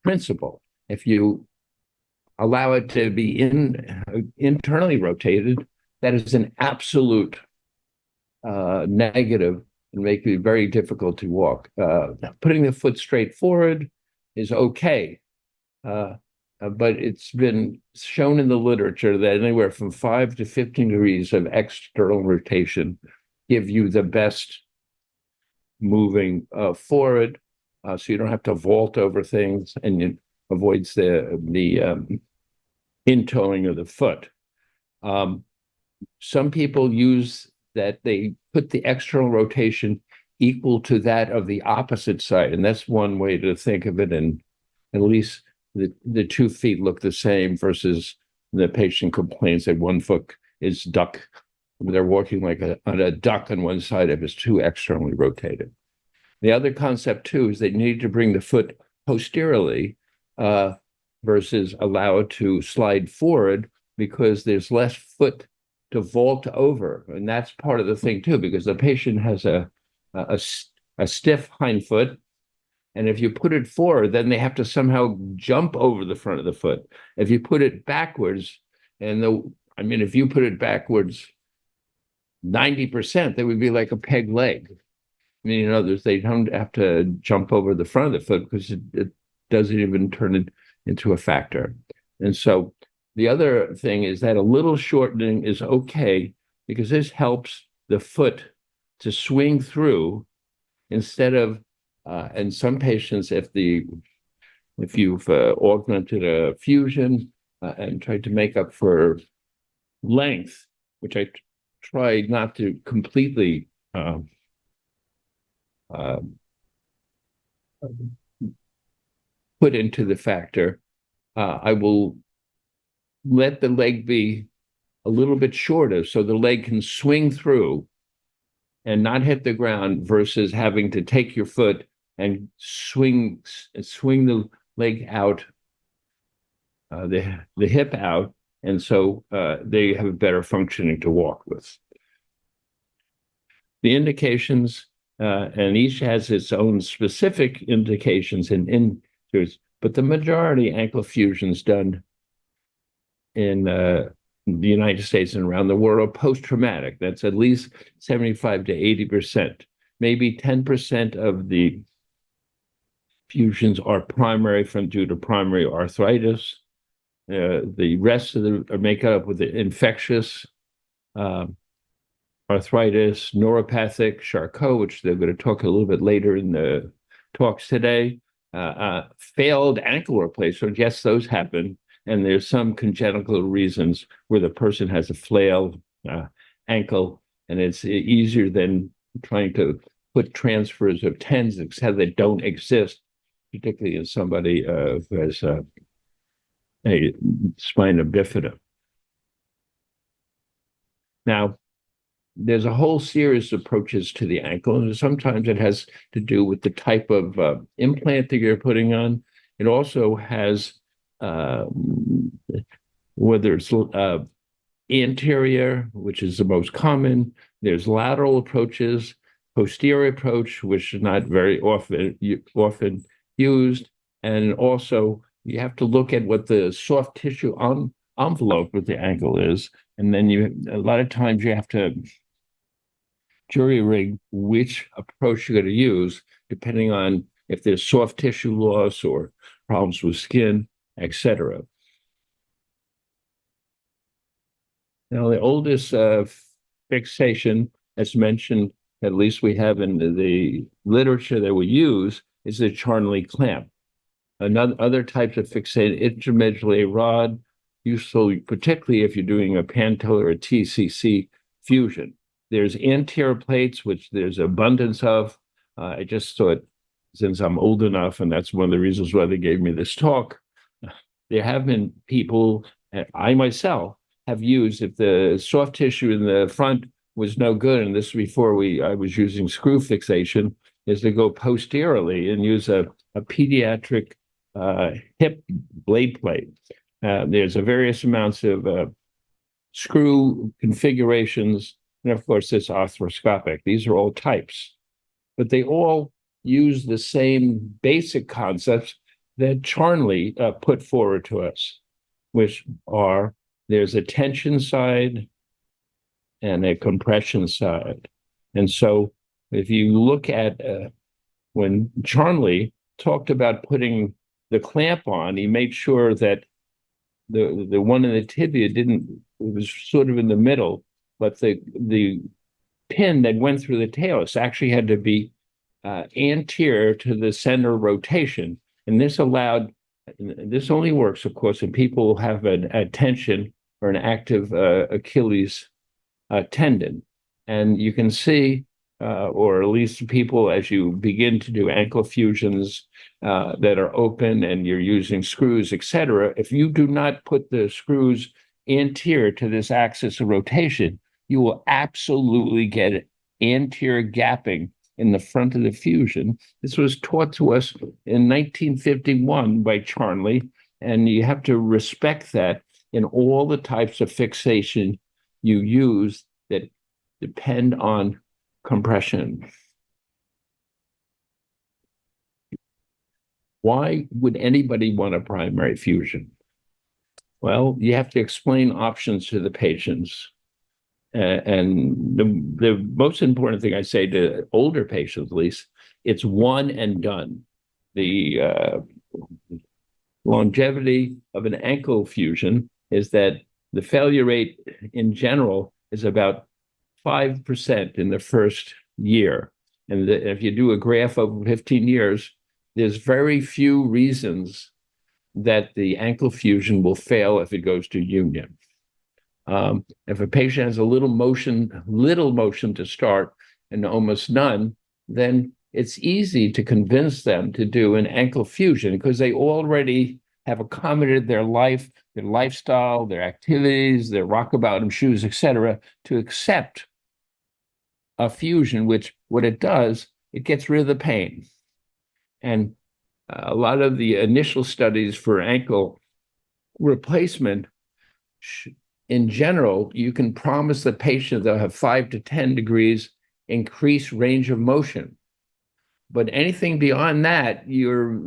principle. If you allow it to be internally rotated, that is an absolute negative and make it very difficult to walk. Putting the foot straight forward is okay, but it's been shown in the literature that anywhere from 5 to 15 degrees of external rotation give you the best moving forward, so you don't have to vault over things, and it avoids the in-toeing of the foot. Some people use that they put the external rotation equal to that of the opposite side, and that's one way to think of it, and at least the 2 feet look the same versus the patient complains that one foot is duck. They're walking like on a duck on one side if it's too externally rotated. The other concept too is that you need to bring the foot posteriorly versus allow it to slide forward, because there's less foot to vault over. And that's part of the thing too, because the patient has a stiff hind foot. And if you put it forward, then they have to somehow jump over the front of the foot. If you put it backwards, if you put it backwards 90%, they would be like a peg leg. I mean, in others, they don't have to jump over the front of the foot because it doesn't even turn it into a factor. And so the other thing is that a little shortening is okay, because this helps the foot to swing through instead of, and some patients, if you've augmented a fusion and tried to make up for length, which I try not to completely put into the factor, I will let the leg be a little bit shorter so the leg can swing through and not hit the ground, versus having to take your foot and swing the leg out, the hip out, and so they have better functioning to walk with. The indications, and each has its own specific indications and injuries, but the majority ankle fusions done in the United States and around the world are post-traumatic. That's at least 75 to 80%. Maybe 10% of the fusions are due to primary arthritis. The rest of them are made up with the infectious arthritis, neuropathic, Charcot, which they're going to talk a little bit later in the talks today, failed ankle replacement. Yes, those happen. And there's some congenital reasons where the person has a flailed ankle, and it's easier than trying to put transfers of tendons that don't exist particularly in somebody who has a spina bifida. Now, there's a whole series of approaches to the ankle, and sometimes it has to do with the type of implant that you're putting on. It also has whether it's anterior, which is the most common. There's lateral approaches, posterior approach, which is not very often used, and also you have to look at what the soft tissue envelope of the ankle is, and then a lot of times you have to jury rig which approach you're going to use, depending on if there's soft tissue loss or problems with skin, etc. Now, the oldest fixation, as mentioned, at least we have in the literature that we use, is the Charnley clamp. Other types of fixated intramedullary rod, useful particularly if you're doing a pantellar or a TCC fusion. There's anterior plates, which there's abundance of. I just thought, since I'm old enough, and that's one of the reasons why they gave me this talk, there have been people, I myself, have used, if the soft tissue in the front was no good, and this before I was using screw fixation, is to go posteriorly and use a pediatric hip blade plate. There's various amounts of screw configurations, and of course, it's arthroscopic. These are all types, but they all use the same basic concepts that Charnley put forward to us, which are there's a tension side and a compression side. And so if you look at when Charnley talked about putting the clamp on, he made sure that the one in the tibia it was sort of in the middle, but the pin that went through the talus actually had to be anterior to the center rotation. And this only works, of course, if people have a tension or an active Achilles tendon. And you can see, or at least people, as you begin to do ankle fusions that are open and you're using screws, etc., if you do not put the screws anterior to this axis of rotation, you will absolutely get anterior gapping in the front of the fusion. This was taught to us in 1951 by Charnley, and you have to respect that in all the types of fixation you use that depend on compression. Why would anybody want a primary fusion? Well, you have to explain options to the patients. And the most important thing I say to older patients, at least, it's one and done. The longevity of an ankle fusion is that the failure rate in general is about 5% in the first year. And if you do a graph over 15 years, there's very few reasons that the ankle fusion will fail if it goes to union. If a patient has a little motion to start and almost none, then it's easy to convince them to do an ankle fusion because they already have accommodated their life, their lifestyle, their activities, their rock-a-bottom shoes, etc., to accept a fusion, which what it does, it gets rid of the pain. And a lot of the initial studies for ankle replacement, in general, you can promise the patient they'll have 5 to 10 degrees increased range of motion. But anything beyond that, you're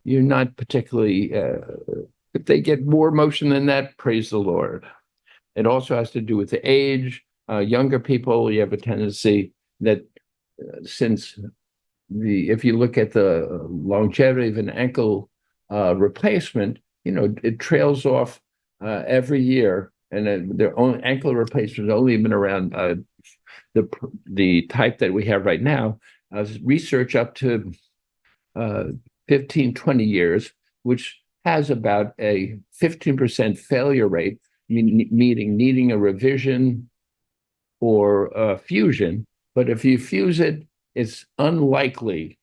not particularly, if they get more motion than that, praise the Lord. It also has to do with the age. Younger people, you have a tendency that if you look at the longevity of an ankle replacement, it trails off every year, and their own ankle replacement has only been around the type that we have right now, research up to 15, 20 years, which has about a 15% failure rate, meaning needing a revision or a fusion. But if you fuse it, it's unlikely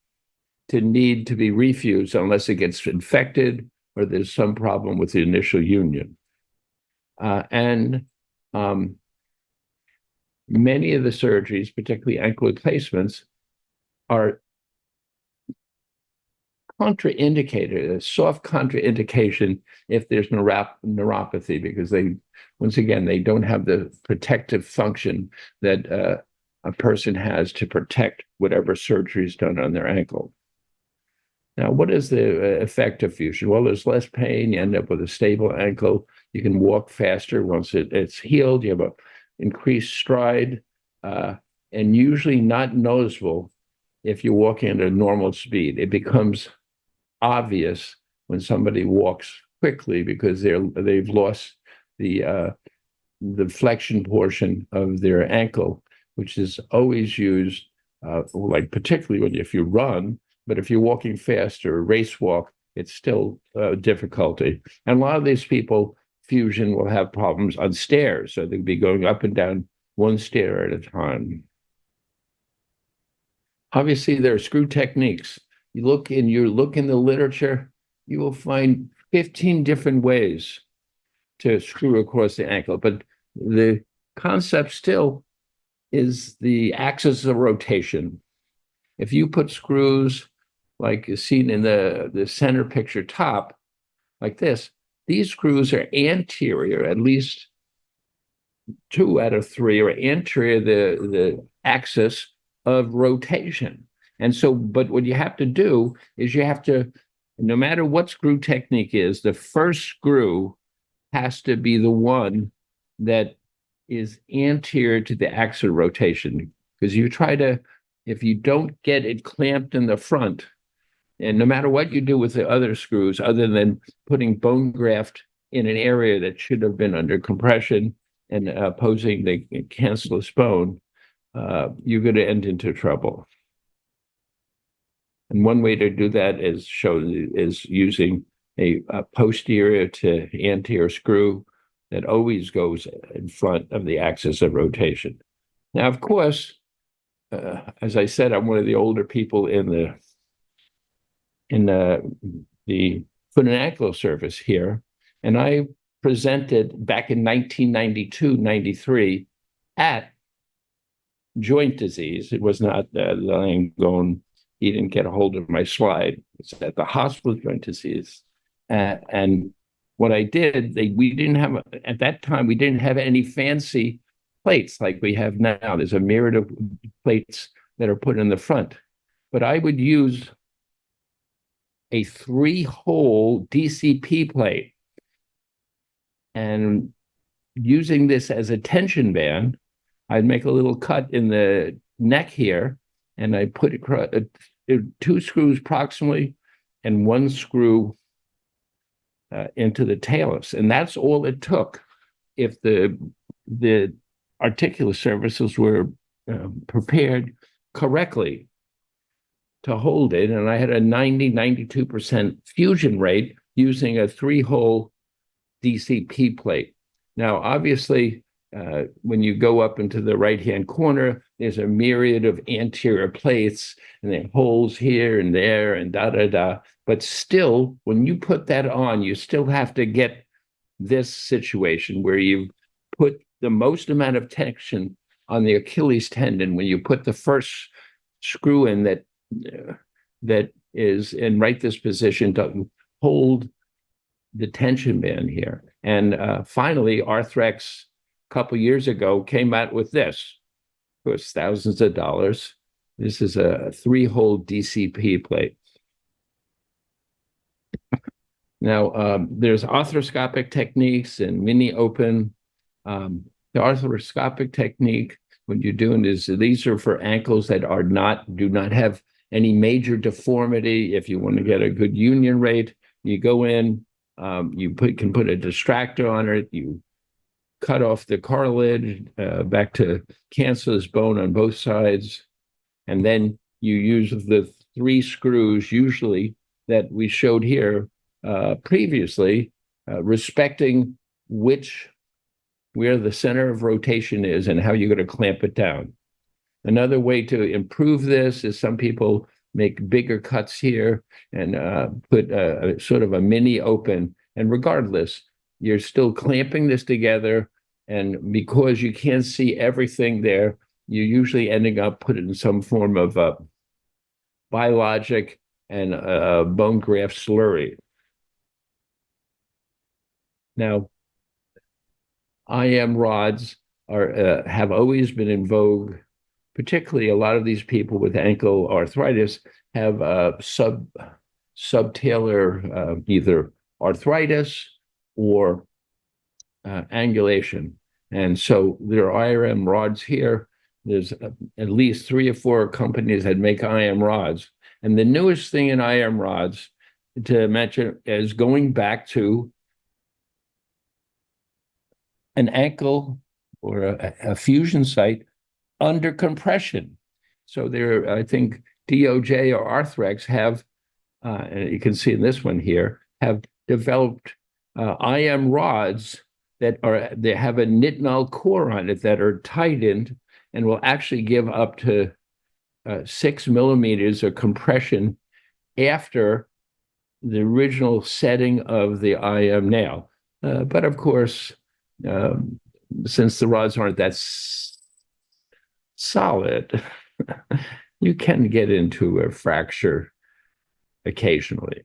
to need to be refused unless it gets infected or there's some problem with the initial union. And many of the surgeries, particularly ankle replacements, are contraindicated, a soft contraindication if there's neuropathy, because they, once again, they don't have the protective function that a person has to protect whatever surgery is done on their ankle. Now, what is the effect of fusion? Well, there's less pain. You end up with a stable ankle. You can walk faster once it's healed. You have an increased stride, and usually not noticeable if you're walking at a normal speed. It becomes obvious when somebody walks quickly because they've lost the flexion portion of their ankle, which is always used, like particularly if you run. But if you're walking fast or race walk, it's still a difficulty. And a lot of these people, fusion, will have problems on stairs. So they'll be going up and down one stair at a time. Obviously, there are screw techniques. You look in the literature, you will find 15 different ways to screw across the ankle. But the concept still is the axis of rotation. If you put screws like is seen in the center picture top, like this, these screws are anterior, at least 2 out of 3 are anterior the axis of rotation. And so, but what you have to do is you have to, no matter what screw technique is, the first screw has to be the one that is anterior to the axis of rotation. Because you try to, if you don't get it clamped in the front, and no matter what you do with the other screws, other than putting bone graft in an area that should have been under compression and opposing the cancellous bone, you're going to end into trouble. And one way to do that is using a posterior to anterior screw that always goes in front of the axis of rotation. Now, of course, as I said, I'm one of the older people in the foot and ankle service here, and I presented back in 1992-93 at joint disease. It was not Langone. He didn't get a hold of my slide. It's at the hospital joint disease. And what I did, we didn't have, at that time, we didn't have any fancy plates like we have now. There's a myriad of plates that are put in the front. But I would use a 3-hole DCP plate. And using this as a tension band, I'd make a little cut in the neck here, and I put 2 screws proximally and 1 screw into the talus. And that's all it took if the articular surfaces were prepared correctly to hold it. And I had a 92% fusion rate using a 3-hole DCP plate. Now, obviously, when you go up into the right-hand corner, there's a myriad of anterior plates, and there are holes here and there and da-da-da. But still, when you put that on, you still have to get this situation where you put the most amount of tension on the Achilles tendon when you put the first screw in that is in this position to hold the tension band here. And finally, Arthrex a couple years ago came out with this. It was thousands of dollars. This is a 3-hole DCP plate. Now, there's arthroscopic techniques and mini open. The arthroscopic technique, what you're doing is these are for ankles that do not have any major deformity. If you want to get a good union rate, you go in, you can put a distractor on it, you cut off the cartilage back to cancellous bone on both sides, and then you use the 3 screws usually that we showed here previously, respecting where the center of rotation is and how you're going to clamp it down. Another way to improve this is some people make bigger cuts here and put a sort of a mini open. And regardless, you're still clamping this together. And because you can't see everything there, you're usually ending up putting in some form of biologic and bone graft slurry. Now, IM rods have always been in vogue. Particularly, a lot of these people with ankle arthritis have subtalar either arthritis or angulation. And so there are IRM rods here. There's at least 3 or 4 companies that make IM rods. And the newest thing in IM rods to mention is going back to an ankle or a fusion site under compression. So there, I think DOJ or Arthrex have, and you can see in this one here, have developed IM rods that they have a nitinol core on it that are tightened and will actually give up to 6 millimeters of compression after the original setting of the IM nail. But of course, since the rods aren't that solid, you can get into a fracture occasionally.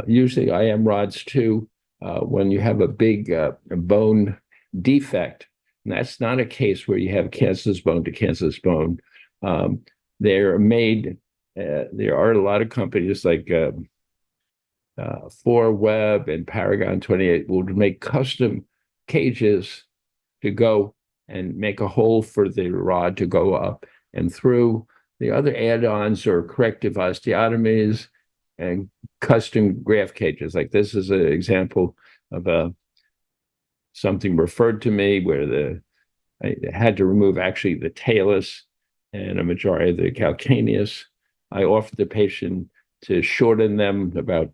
Usually IM rods too, when you have a big bone defect, and that's not a case where you have cancellous bone to cancellous bone. They're made, there are a lot of companies like 4Web and Paragon 28 will make custom cages to go and make a hole for the rod to go up and through. The other add-ons are corrective osteotomies and custom graft cages. Like this is an example of something referred to me where I had to remove actually the talus and a majority of the calcaneus. I offered the patient to shorten them about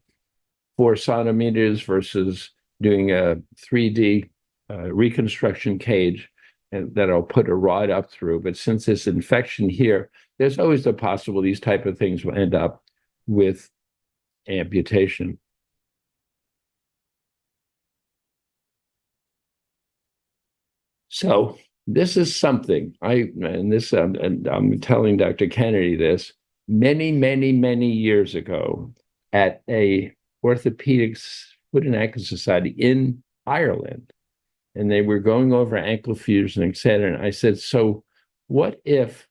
4 centimeters versus doing a 3D reconstruction cage and that I'll put a rod up through. But since this infection here, there's always the possible these type of things will end up with amputation. So this is something and I'm telling Dr. Kennedy this many, many, many years ago at a orthopedics foot and ankle society in Ireland. And they were going over ankle fusion, et cetera. And I said, so what if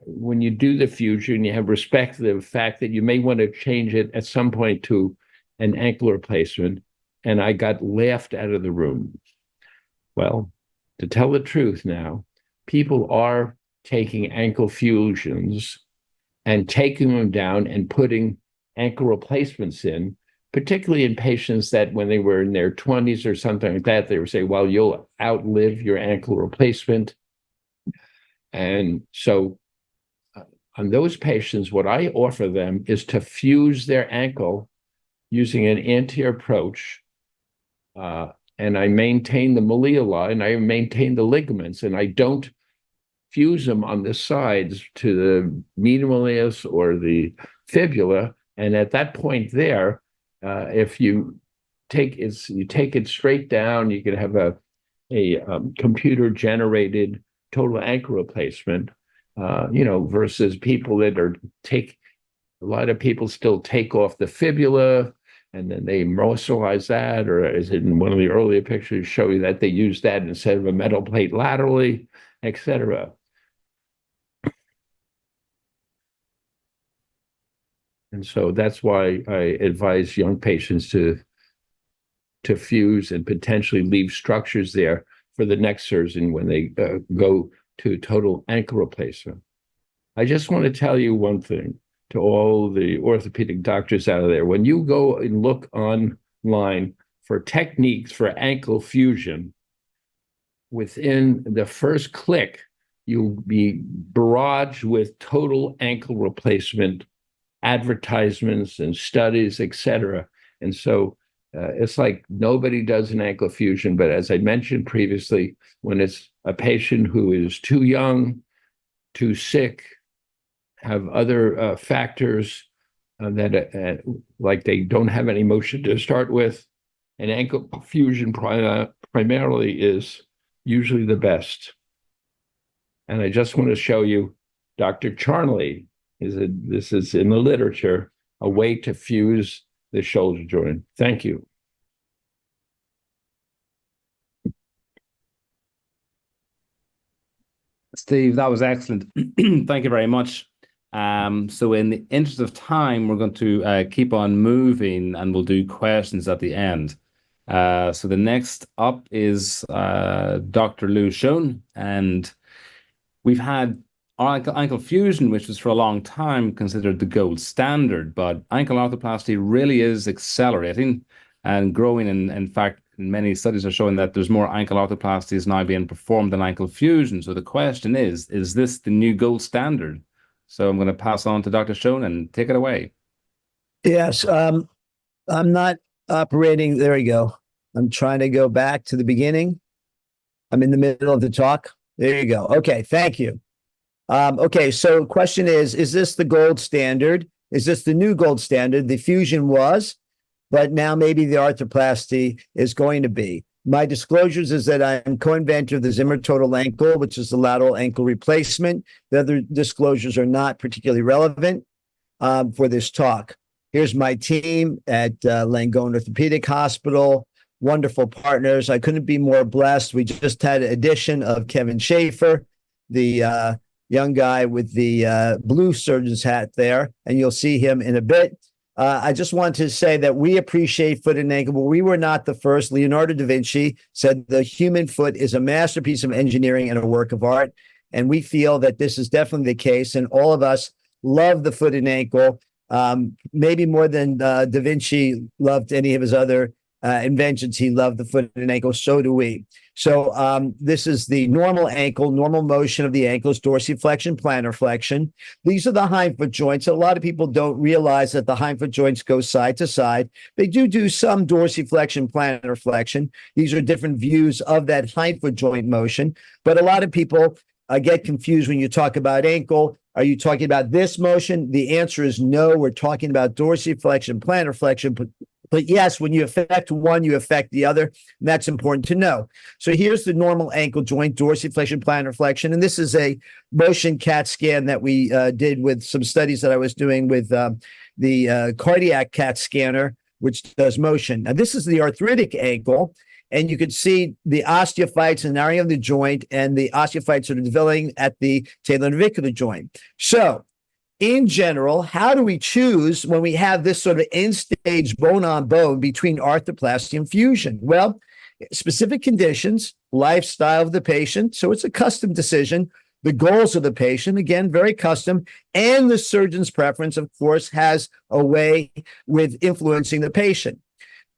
when you do the fusion, you have respect to the fact that you may want to change it at some point to an ankle replacement? And I got laughed out of the room. Well, to tell the truth now, people are taking ankle fusions and taking them down and putting ankle replacements in, particularly in patients that when they were in their 20s or something like that, they would say, well, you'll outlive your ankle replacement. And so on those patients, what I offer them is to fuse their ankle using an anterior approach. And I maintain the malleoli and I maintain the ligaments, and I don't fuse them on the sides to the medial malleus or the fibula. And at that point there, if you take it straight down, you can have a computer-generated total ankle replacement, versus people that a lot of people still take off the fibula and then they emulsionize that, or as in one of the earlier pictures show you that they use that instead of a metal plate laterally, etc. And so that's why I advise young patients to fuse and potentially leave structures there for the next surgeon when they go to total ankle replacement. I just want to tell you one thing to all the orthopedic doctors out of there. When you go and look online for techniques for ankle fusion, within the first click, you'll be barraged with total ankle replacement advertisements and studies, etc. And so it's like nobody does an ankle fusion. But as I mentioned previously, when it's a patient who is too young, too sick, have other factors that like they don't have any motion to start with, and ankle fusion primarily is usually the best. And I just want to show you Dr. Charnley. This is in the literature, a way to fuse the shoulder joint. Thank you. Steve, that was excellent. Thank you very much. So in the interest of time, we're going to keep on moving and we'll do questions at the end. So the next up is Dr. Lou Schoen, and we've had ankle fusion, which was for a long time considered the gold standard, but ankle arthroplasty really is accelerating and growing. And in fact, many studies are showing that there's more ankle arthroplasties now being performed than ankle fusion. So the question is this the new gold standard? So I'm going to pass on to Dr. Schoen and take it away. Yes, I'm not operating. There we go. I'm trying to go back to the beginning. I'm in the middle of the talk. There you go. Okay, thank you. Okay, so question is this the gold standard? Is this the new gold standard? The fusion was, but now maybe the arthroplasty is going to be. My disclosures is that I'm co-inventor of the Zimmer total ankle, which is the lateral ankle replacement. The other disclosures are not particularly relevant for this talk. Here's my team at Langone Orthopedic Hospital. Wonderful partners. I couldn't be more blessed. We just had an addition of Kevin Schaefer, the young guy with the blue surgeon's hat there, and you'll see him in a bit. I just want to say that we appreciate foot and ankle, but we were not the first. Leonardo da Vinci said the human foot is a masterpiece of engineering and a work of art, and we feel that this is definitely the case, and all of us love the foot and ankle, maybe more than da Vinci loved any of his other inventions. He loved the foot and ankle. So do we. So this is the normal ankle, normal motion of the ankles, dorsiflexion, plantar flexion. These are the hindfoot joints. A lot of people don't realize that the hindfoot joints go side to side. They do some dorsiflexion, plantar flexion. These are different views of that hindfoot joint motion. But a lot of people get confused when you talk about ankle. Are you talking about this motion? The answer is no. We're talking about dorsiflexion, plantar flexion. But yes, when you affect one, you affect the other. And that's important to know. So here's the normal ankle joint, dorsiflexion, plantar flexion. And this is a motion CAT scan that we did with some studies that I was doing with the cardiac CAT scanner, which does motion. Now, this is the arthritic ankle. And you can see the osteophytes and narrowing of the joint, and the osteophytes are developing at the talonavicular joint. So in general, how do we choose when we have this sort of end-stage bone-on-bone between arthroplasty and fusion? Well, specific conditions, lifestyle of the patient, so it's a custom decision. The goals of the patient, again, very custom, and the surgeon's preference, of course, has a way with influencing the patient.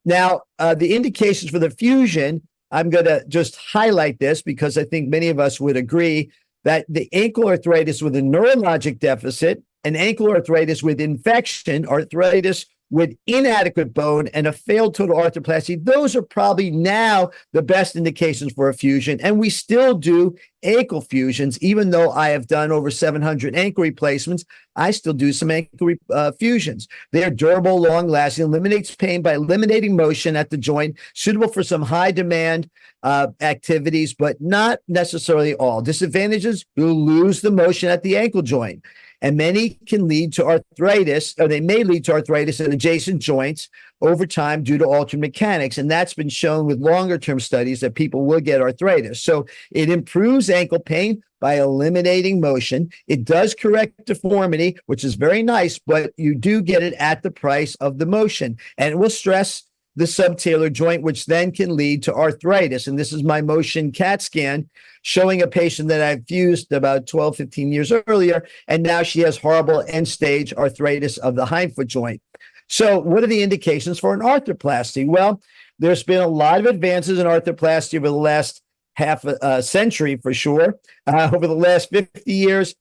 Now, the indications for the fusion, I'm going to just highlight this because I think many of us would agree that the ankle arthritis with a neurologic deficit, an ankle arthritis with infection, arthritis with inadequate bone, and a failed total arthroplasty, those are probably now the best indications for a fusion. And we still do ankle fusions, even though I have done over 700 ankle replacements. I still do some ankle fusions. They're durable, long-lasting, eliminates pain by eliminating motion at the joint, suitable for some high-demand activities, but not necessarily all. Disadvantages, you'll lose the motion at the ankle joint. And many can lead to arthritis, or they may lead to arthritis in adjacent joints over time due to altered mechanics. And that's been shown with longer-term studies that people will get arthritis. So it improves ankle pain by eliminating motion. It does correct deformity, which is very nice, but you do get it at the price of the motion. And it will stress the subtalar joint, which then can lead to arthritis. And this is my motion CAT scan showing a patient that I've fused about 12, 15 years earlier, and now she has horrible end-stage arthritis of the hindfoot joint. So what are the indications for an arthroplasty? Well, there's been a lot of advances in arthroplasty over the last half a century, for sure. Over the last 50 years,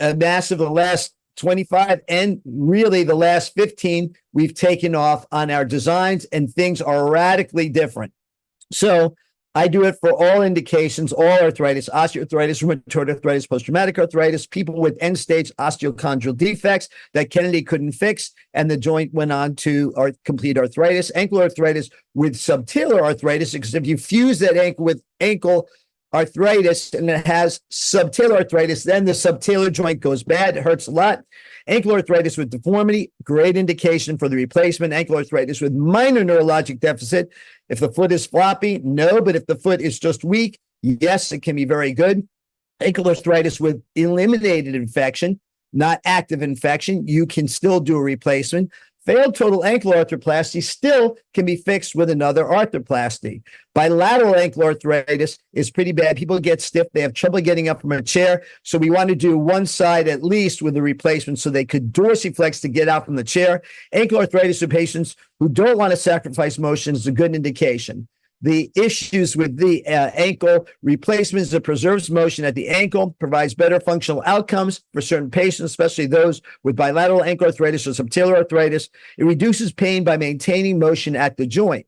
massive, the last 25, and really the last 15, we've taken off on our designs, and things are radically different. So I do it for all indications, all arthritis, osteoarthritis, rheumatoid arthritis, post-traumatic arthritis, people with end-stage osteochondral defects that Kennedy couldn't fix, and the joint went on to complete arthritis, ankle arthritis with subtalar arthritis, because if you fuse that ankle with ankle arthritis and it has subtalar arthritis, then the subtalar joint goes bad. It hurts a lot. Ankle arthritis with deformity, great indication for the replacement. Ankle arthritis with minor neurologic deficit. If the foot is floppy, no, but if the foot is just weak, yes, it can be very good. Ankle arthritis with eliminated infection, not active infection, you can still do a replacement. Failed total ankle arthroplasty still can be fixed with another arthroplasty. Bilateral ankle arthritis is pretty bad. People get stiff. They have trouble getting up from a chair. So we want to do one side at least with a replacement so they could dorsiflex to get out from the chair. Ankle arthritis in patients who don't want to sacrifice motion is a good indication. The issues with the ankle replacements, it preserves motion at the ankle, provides better functional outcomes for certain patients, especially those with bilateral ankle arthritis or subtalar arthritis. It reduces pain by maintaining motion at the joint.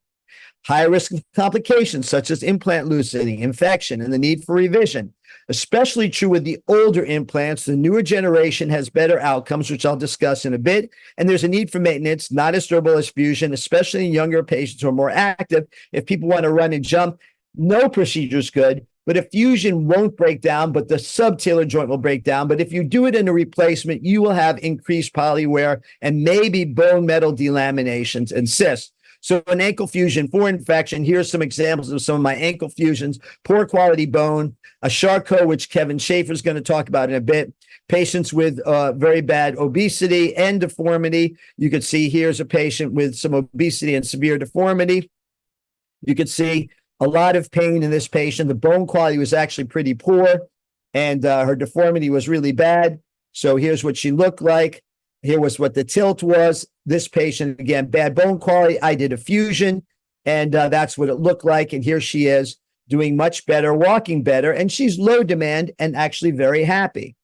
Higher risk of complications such as implant loosening, infection, and the need for revision. Especially true with the older implants. The newer generation has better outcomes, which I'll discuss in a bit. And there's a need for maintenance, not as durable as fusion, especially in younger patients who are more active. If people want to run and jump, no procedure is good. But a fusion won't break down, but the subtalar joint will break down. But if you do it in a replacement, you will have increased polywear and maybe bone metal delaminations and cysts. So an ankle fusion for infection, here's some examples of some of my ankle fusions: poor quality bone, a Charcot, which Kevin Schaefer is going to talk about in a bit, patients with very bad obesity and deformity. You could see here's a patient with some obesity and severe deformity. You could see a lot of pain in this patient. The bone quality was actually pretty poor, and her deformity was really bad. So here's what she looked like. Here was what the tilt was. This patient, again, bad bone quality. I did a fusion, and that's what it looked like. And here she is doing much better, walking better, and she's low demand and actually very happy.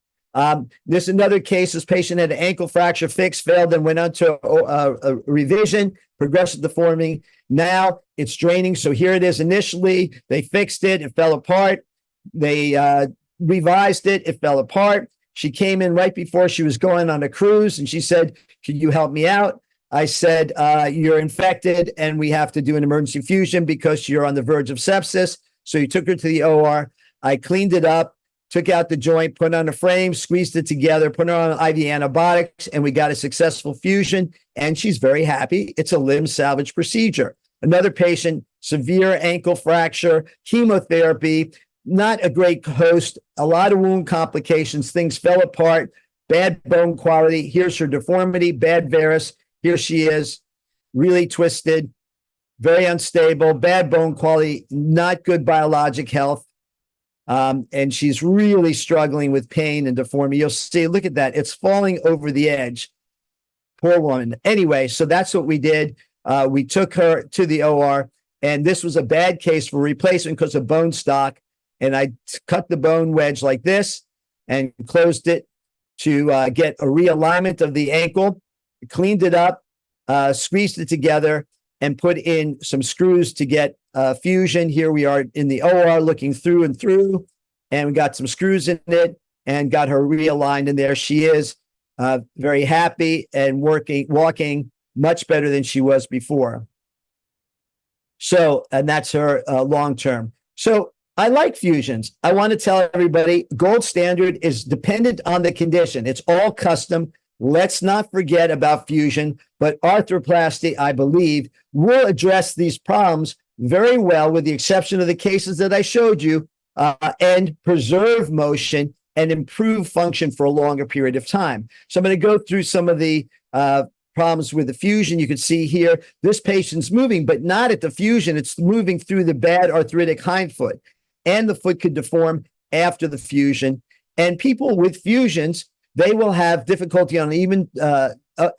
There's another case. This patient had an ankle fracture fixed, failed, and went on to a revision, progressive deformity. Now it's draining. So here it is initially. They fixed it. It fell apart. They revised it. It fell apart. She came in right before she was going on a cruise, and she said, "Can you help me out?" I said, "You're infected, and we have to do an emergency fusion because you're on the verge of sepsis." So you took her to the OR. I cleaned it up, took out the joint, put on a frame, squeezed it together, put her on IV antibiotics, and we got a successful fusion, and she's very happy. It's a limb salvage procedure. Another patient, severe ankle fracture, chemotherapy, not a great host, a lot of wound complications, things fell apart, bad bone quality. Here's her deformity, bad varus. Here she is, really twisted, very unstable, bad bone quality, not good biologic health. And she's really struggling with pain and deformity. You'll see, look at that. It's falling over the edge. Poor woman. Anyway, so that's what we did. We took her to the OR, and this was a bad case for replacement because of bone stock. And I cut the bone wedge like this and closed it to get a realignment of the ankle, cleaned it up, squeezed it together, and put in some screws to get fusion. Here we are in the OR looking through and through, and we got some screws in it and got her realigned. And there she is, very happy and walking much better than she was before. So, and that's her long term. So I like fusions. I want to tell everybody gold standard is dependent on the condition. It's all custom. Let's not forget about fusion, but arthroplasty, I believe, will address these problems very well, with the exception of the cases that I showed you, and preserve motion and improve function for a longer period of time. So I'm going to go through some of the problems with the fusion. You can see here, this patient's moving, but not at the fusion. It's moving through the bad arthritic hindfoot, and the foot could deform after the fusion. And people with fusions, they will have difficulty on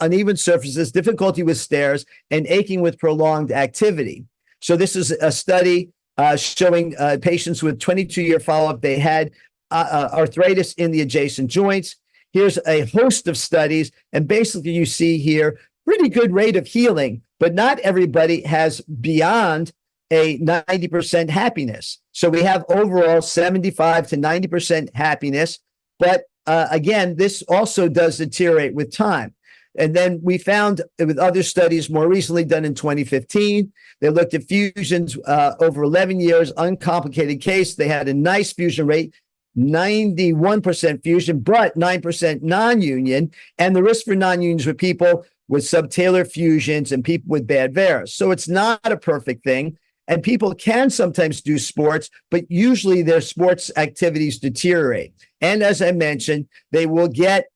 uneven surfaces, difficulty with stairs, and aching with prolonged activity. So this is a study showing patients with 22-year follow-up. They had arthritis in the adjacent joints. Here's a host of studies, and basically you see here pretty good rate of healing, but not everybody has beyond a 90% happiness. So we have overall 75 to 90% happiness. But again, this also does deteriorate with time. And then we found with other studies more recently done in 2015, they looked at fusions over 11 years, uncomplicated case. They had a nice fusion rate, 91% fusion, but 9% non-union. And the risk for non-unions were people with subtalar fusions and people with bad varus. So it's not a perfect thing. And people can sometimes do sports, but usually their sports activities deteriorate. And as I mentioned, they will get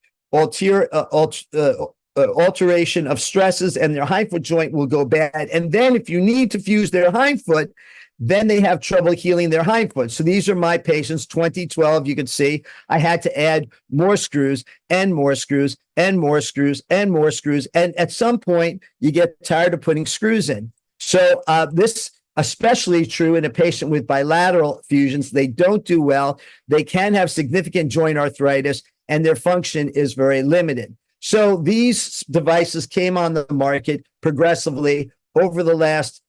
alteration of stresses and their hindfoot joint will go bad. And then if you need to fuse their hindfoot, then they have trouble healing their hindfoot. So these are my patients, 2012, you can see I had to add more screws and more screws and more screws and more screws. And at some point, you get tired of putting screws in. So this especially true in a patient with bilateral fusions. They don't do well. They can have significant joint arthritis, and their function is very limited. So these devices came on the market progressively over the last,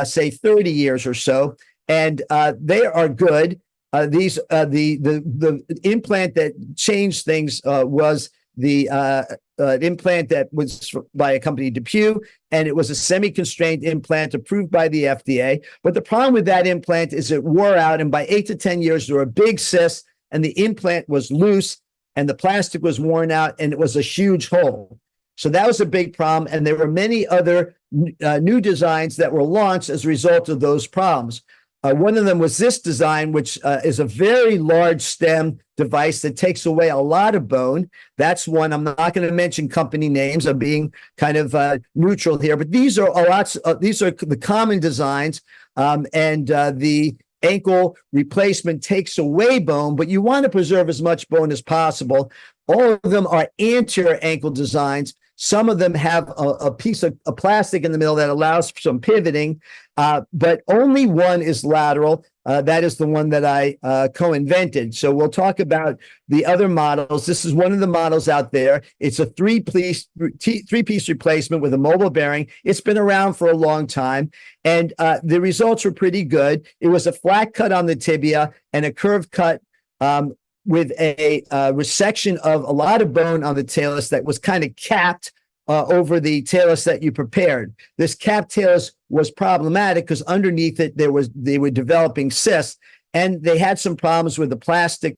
say, 30 years or so, and they are good. The implant that changed things was the implant that was by a company, DePuy, and it was a semi-constrained implant approved by the FDA. But the problem with that implant is it wore out, and by 8 to 10 years, there were big cysts, and the implant was loose, and the plastic was worn out, and it was a huge hole. So that was a big problem, and there were many other new designs that were launched as a result of those problems. One of them was this design, which is a very large stem device that takes away a lot of bone. That's one. I'm not going to mention company names. I'm being kind of neutral here, but these are these are the common designs, and the ankle replacement takes away bone, but you want to preserve as much bone as possible. All of them are anterior ankle designs. Some of them have a piece of plastic in the middle that allows for some pivoting, but only one is lateral. That is the one that I co-invented. So we'll talk about the other models. This is one of the models out there. It's a three-piece replacement with a mobile bearing. It's been around for a long time, and the results were pretty good. It was a flat cut on the tibia and a curved cut with a resection of a lot of bone on the talus that was kind of capped over the talus that you prepared. This capped talus was problematic because underneath it they were developing cysts, and they had some problems with the plastic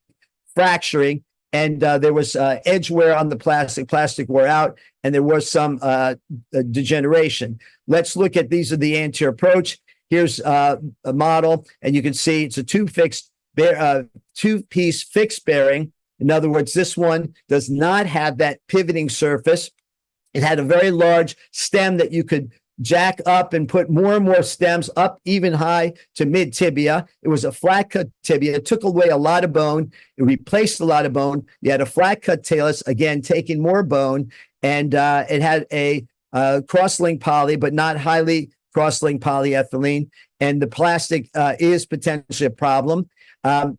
fracturing, and there was edge wear on the plastic. Plastic wore out, and there was some degeneration. Let's look at these are the anterior approach. Here's a model, and you can see it's a two-piece fixed bearing. In other words, this one does not have that pivoting surface. It had a very large stem that you could jack up and put more and more stems up even high to mid tibia. It was a flat cut tibia. It took away a lot of bone. It replaced a lot of bone. You had a flat cut talus, again, taking more bone, and it had a cross-linked poly, but not highly cross-linked polyethylene. And the plastic is potentially a problem.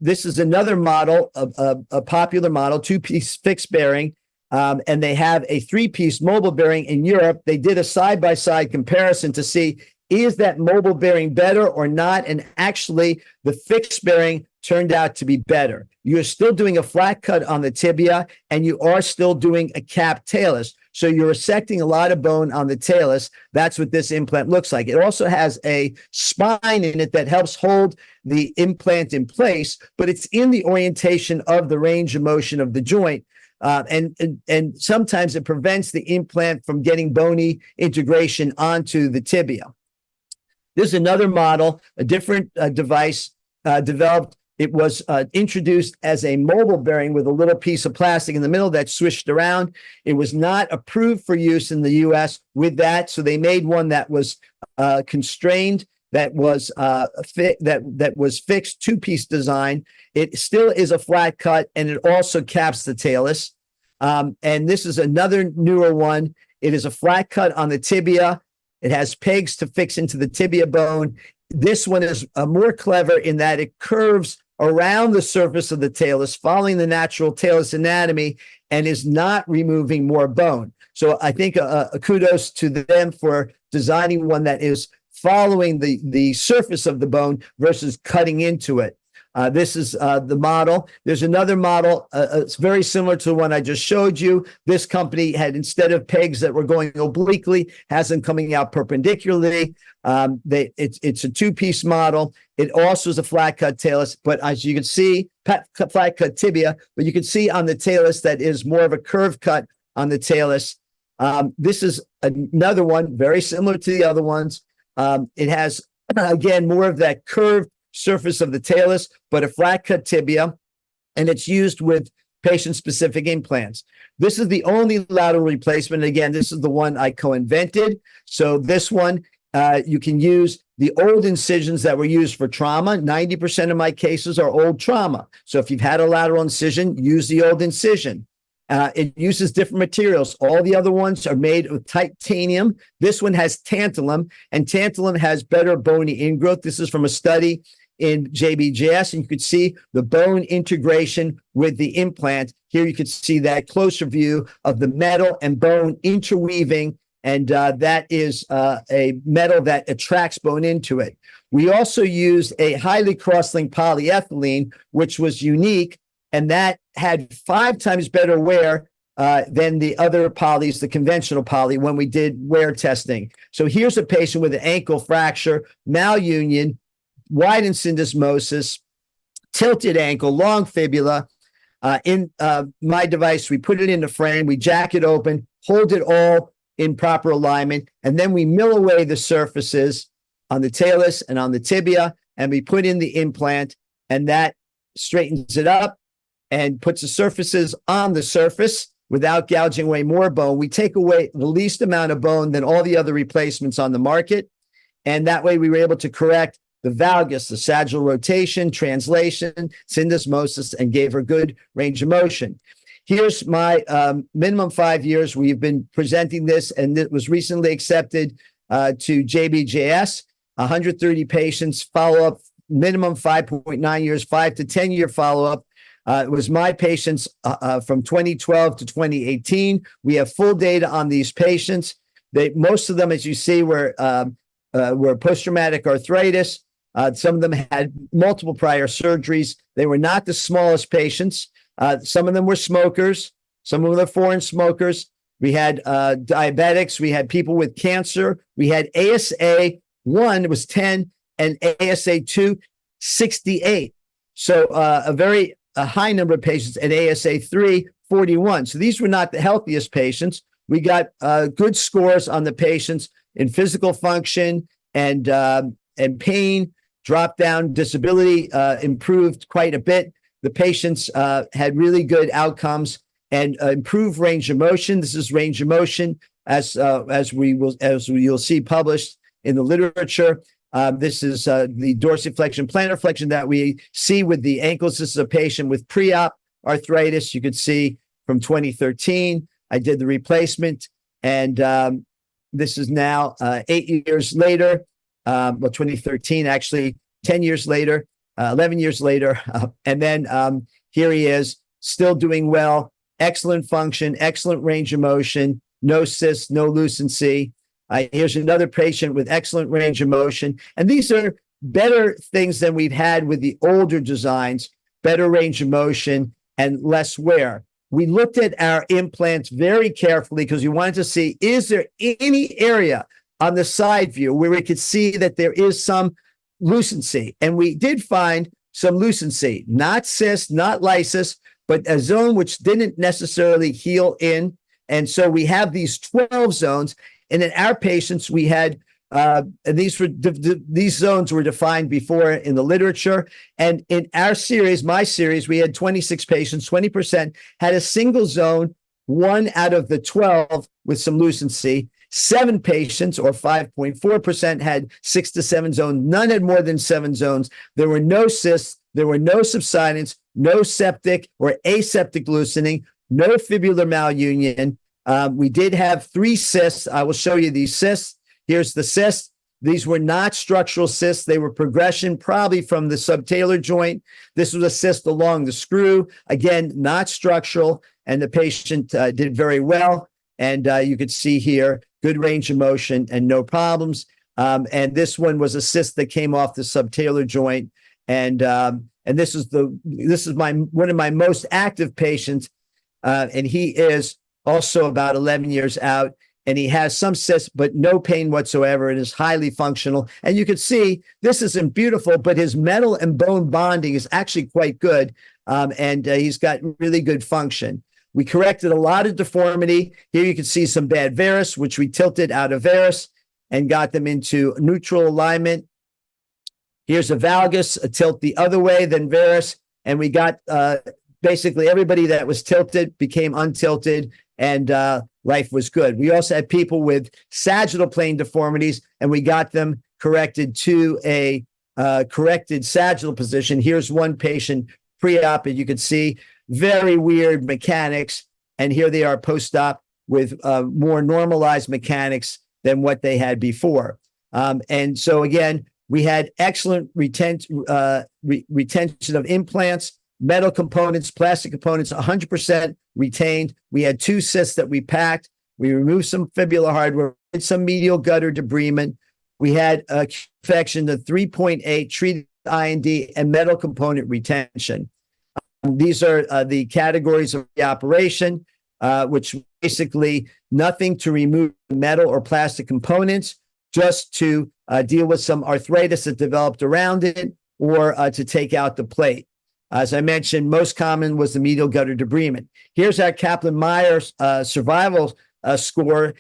This is another model, a popular model, two-piece fixed bearing, and they have a three-piece mobile bearing in Europe. They did a side-by-side comparison to see, is that mobile bearing better or not? And actually, the fixed bearing turned out to be better. You're still doing a flat cut on the tibia, and you are still doing a capped talus. So you're resecting a lot of bone on the talus. That's what this implant looks like. It also has a spine in it that helps hold the implant in place, but it's in the orientation of the range of motion of the joint. And sometimes it prevents the implant from getting bony integration onto the tibia. This is another model, a different device developed. It was introduced as a mobile bearing with a little piece of plastic in the middle that swished around. It was not approved for use in the U.S. with that, so they made one that was constrained, that was that was fixed, two-piece design. It still is a flat cut, and it also caps the talus. And this is another newer one. It is a flat cut on the tibia. It has pegs to fix into the tibia bone. This one is more clever in that it curves around the surface of the talus, following the natural talus anatomy, and is not removing more bone. So I think kudos to them for designing one that is following the surface of the bone versus cutting into it. This is the model. There's another model. It's very similar to the one I just showed you. This company had, instead of pegs that were going obliquely, has them coming out perpendicularly. It's a two-piece model. It also is a flat cut talus, but as you can see, flat cut tibia, but you can see on the talus that is more of a curved cut on the talus. This is another one, very similar to the other ones. It has, again, more of that curved surface of the talus, but a flat cut tibia, and it's used with patient-specific implants. This is the only lateral replacement. Again, this is the one I co-invented. So this one, you can use the old incisions that were used for trauma. 90% of my cases are old trauma. So if you've had a lateral incision, use the old incision. It uses different materials. All the other ones are made with titanium. This one has tantalum, and tantalum has better bony ingrowth. This is from a study in JBJS, and you could see the bone integration with the implant. Here you could see that closer view of the metal and bone interweaving, and that is a metal that attracts bone into it. We also used a highly cross-linked polyethylene, which was unique, and that had 5 times better wear than the other polys, the conventional poly, when we did wear testing. So here's a patient with an ankle fracture, malunion, widened syndesmosis, tilted ankle, long fibula. In my device, we put it in the frame, we jack it open, hold it all in proper alignment, and then we mill away the surfaces on the talus and on the tibia, and we put in the implant, and that straightens it up and puts the surfaces on the surface without gouging away more bone. We take away the least amount of bone than all the other replacements on the market, and that way we were able to correct the valgus, the sagittal rotation, translation, syndesmosis, and gave her good range of motion. Here's my minimum 5 years. We've been presenting this, and it was recently accepted to JBJS. 130 patients, follow-up, minimum 5.9 years, 5 to 10 year follow-up. It was my patients from 2012 to 2018. We have full data on these patients. Most of them, as you see, were post-traumatic arthritis. Some of them had multiple prior surgeries. They were not the smallest patients. Some of them were smokers. Some of them were foreign smokers. We had diabetics. We had people with cancer. We had ASA 1 was 10 and ASA 2, 68. So a high number of patients, and ASA 3, 41. So these were not the healthiest patients. We got good scores on the patients in physical function and pain, drop down, disability improved quite a bit. The patients had really good outcomes and improved range of motion. This is range of motion as you'll see published in the literature. This is the dorsiflexion, plantar flexion that we see with the ankles. This is a patient with pre-op arthritis. You could see from 2013, I did the replacement, and this is now 8 years later. 2013, actually 10 years later, 11 years later. And then here he is, still doing well, excellent function, excellent range of motion, no cysts, no lucency. Here's another patient with excellent range of motion. And these are better things than we've had with the older designs, better range of motion and less wear. We looked at our implants very carefully because we wanted to see, is there any area on the side view where we could see that there is some lucency? And we did find some lucency, not cyst, not lysis, but a zone which didn't necessarily heal in. And so we have these 12 zones. And in our patients, we had these zones were defined before in the literature. And in our series, my series, we had 26 patients, 20% had a single zone, 1 out of the 12 with some lucency. 7 patients, or 5.4%, had 6 to 7 zones. None had more than 7 zones. There were no cysts. There were no subsidence, no septic or aseptic loosening, no fibular malunion. We did have 3 cysts. I will show you these cysts. Here's the cysts. These were not structural cysts. They were progression, probably from the subtalar joint. This was a cyst along the screw. Again, not structural, and the patient did very well. And you could see here, good range of motion and no problems. And this one was a cyst that came off the subtalar joint. And this is one of my most active patients. And he is also about 11 years out. And he has some cysts, but no pain whatsoever. It is highly functional. And you can see this isn't beautiful, but his metal and bone bonding is actually quite good. And he's got really good function. We corrected a lot of deformity. Here you can see some bad varus, which we tilted out of varus and got them into neutral alignment. Here's a valgus, a tilt the other way than varus. And we got basically everybody that was tilted became untilted, and life was good. We also had people with sagittal plane deformities, and we got them corrected to a corrected sagittal position. Here's one patient pre-op, and you can see very weird mechanics. And here they are post-op with more normalized mechanics than what they had before. And so again, we had excellent retention of implants, metal components, plastic components, 100% retained. We had 2 cysts that we packed. We removed some fibular hardware, some medial gutter debridement. We had a infection to 3.8 treated IND and metal component retention. These are the categories of the operation, which basically nothing to remove metal or plastic components, just to deal with some arthritis that developed around it, or to take out the plate. As I mentioned, most common was the medial gutter debridement. Here's our Kaplan-Meier survival score